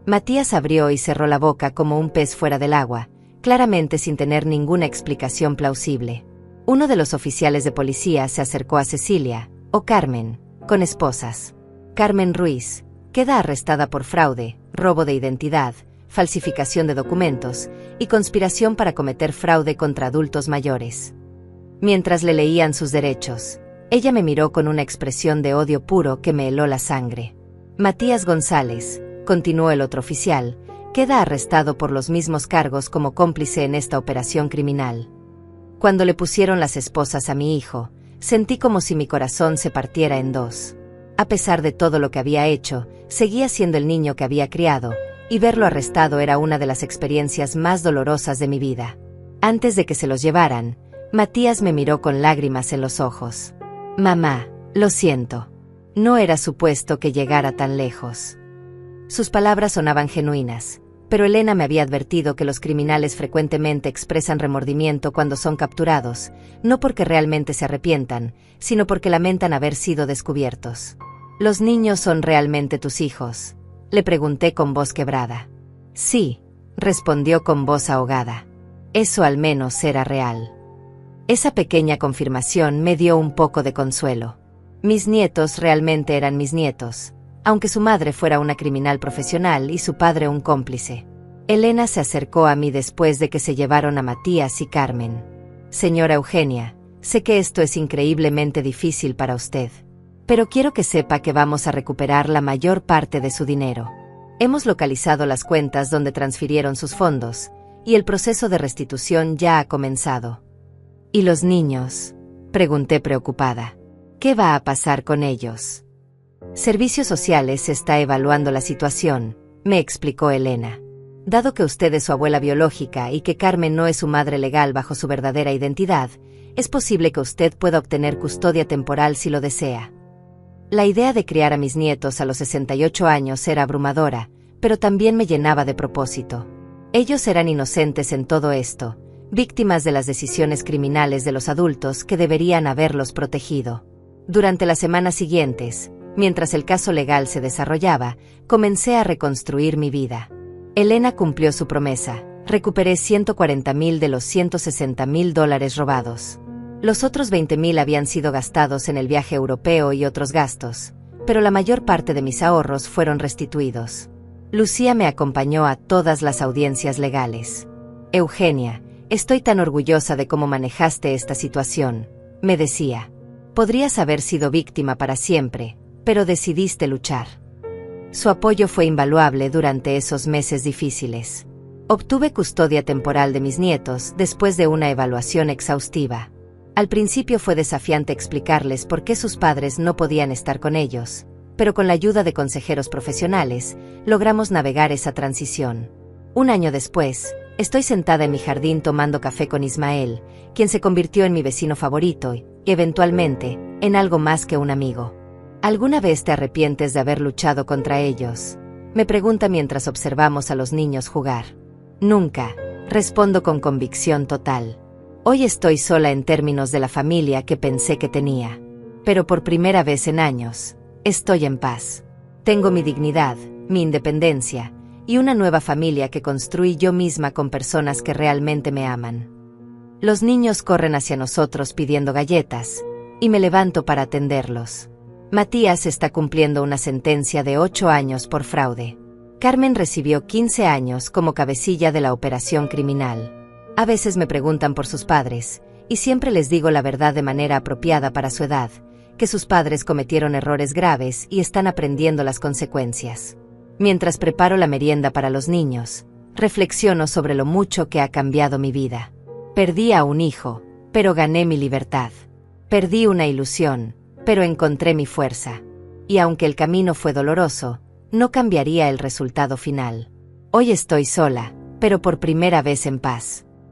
Matías abrió y cerró la boca como un pez fuera del agua, claramente sin tener ninguna explicación plausible. Uno de los oficiales de policía se acercó a Cecilia, o Carmen, con esposas. Carmen Ruiz, queda arrestada por fraude, robo de identidad, falsificación de documentos y conspiración para cometer fraude contra adultos mayores. Mientras le leían sus derechos, ella me miró con una expresión de odio puro que me heló la sangre. Matías González, continuó el otro oficial, queda arrestado por los mismos cargos como cómplice en esta operación criminal. Cuando le pusieron las esposas a mi hijo, sentí como si mi corazón se partiera en dos. A pesar de todo lo que había hecho, seguía siendo el niño que había criado, y verlo arrestado era una de las experiencias más dolorosas de mi vida. Antes de que se los llevaran, Matías me miró con lágrimas en los ojos. Mamá, lo siento. No era supuesto que llegara tan lejos. Sus palabras sonaban genuinas, pero Elena me había advertido que los criminales frecuentemente expresan remordimiento cuando son capturados, no porque realmente se arrepientan, sino porque lamentan haber sido descubiertos. ¿Los niños son realmente tus hijos?, le pregunté con voz quebrada. Sí, respondió con voz ahogada. Eso al menos era real. Esa pequeña confirmación me dio un poco de consuelo. Mis nietos realmente eran mis nietos, aunque su madre fuera una criminal profesional y su padre un cómplice. Elena se acercó a mí después de que se llevaron a Matías y Carmen. Señora Eugenia, sé que esto es increíblemente difícil para usted, pero quiero que sepa que vamos a recuperar la mayor parte de su dinero. Hemos localizado las cuentas donde transfirieron sus fondos, y el proceso de restitución ya ha comenzado. ¿Y los niños?, pregunté preocupada. ¿Qué va a pasar con ellos? Servicios Sociales está evaluando la situación, me explicó Elena. Dado que usted es su abuela biológica y que Carmen no es su madre legal bajo su verdadera identidad, es posible que usted pueda obtener custodia temporal si lo desea. La idea de criar a mis nietos a los 68 años era abrumadora, pero también me llenaba de propósito. Ellos eran inocentes en todo esto, víctimas de las decisiones criminales de los adultos que deberían haberlos protegido. Durante las semanas siguientes, mientras el caso legal se desarrollaba, comencé a reconstruir mi vida. Elena cumplió su promesa. Recuperé $140,000 de los $160,000 robados. Los otros $20,000 habían sido gastados en el viaje europeo y otros gastos, pero la mayor parte de mis ahorros fueron restituidos. Lucía me acompañó a todas las audiencias legales. Eugenia, estoy tan orgullosa de cómo manejaste esta situación, me decía. Podrías haber sido víctima para siempre, pero decidiste luchar. Su apoyo fue invaluable durante esos meses difíciles. Obtuve custodia temporal de mis nietos después de una evaluación exhaustiva. Al principio fue desafiante explicarles por qué sus padres no podían estar con ellos, pero con la ayuda de consejeros profesionales, logramos navegar esa transición. Un año después, estoy sentada en mi jardín tomando café con Ismael, quien se convirtió en mi vecino favorito y, eventualmente, en algo más que un amigo. ¿Alguna vez te arrepientes de haber luchado contra ellos?, me pregunta mientras observamos a los niños jugar. Nunca, Respondo con convicción total. Hoy estoy sola en términos de la familia que pensé que tenía. Pero por primera vez en años, estoy en paz. Tengo mi dignidad, mi independencia, y una nueva familia que construí yo misma con personas que realmente me aman. Los niños corren hacia nosotros pidiendo galletas, y me levanto para atenderlos. Matías está cumpliendo una sentencia de 8 años por fraude. Carmen recibió 15 años como cabecilla de la operación criminal. A veces me preguntan por sus padres, y siempre les digo la verdad de manera apropiada para su edad, que sus padres cometieron errores graves y están aprendiendo las consecuencias. Mientras preparo la merienda para los niños, reflexiono sobre lo mucho que ha cambiado mi vida. Perdí a un hijo, pero gané mi libertad. Perdí una ilusión, pero encontré mi fuerza. Y aunque el camino fue doloroso, no cambiaría el resultado final. Hoy estoy sola, pero por primera vez en paz.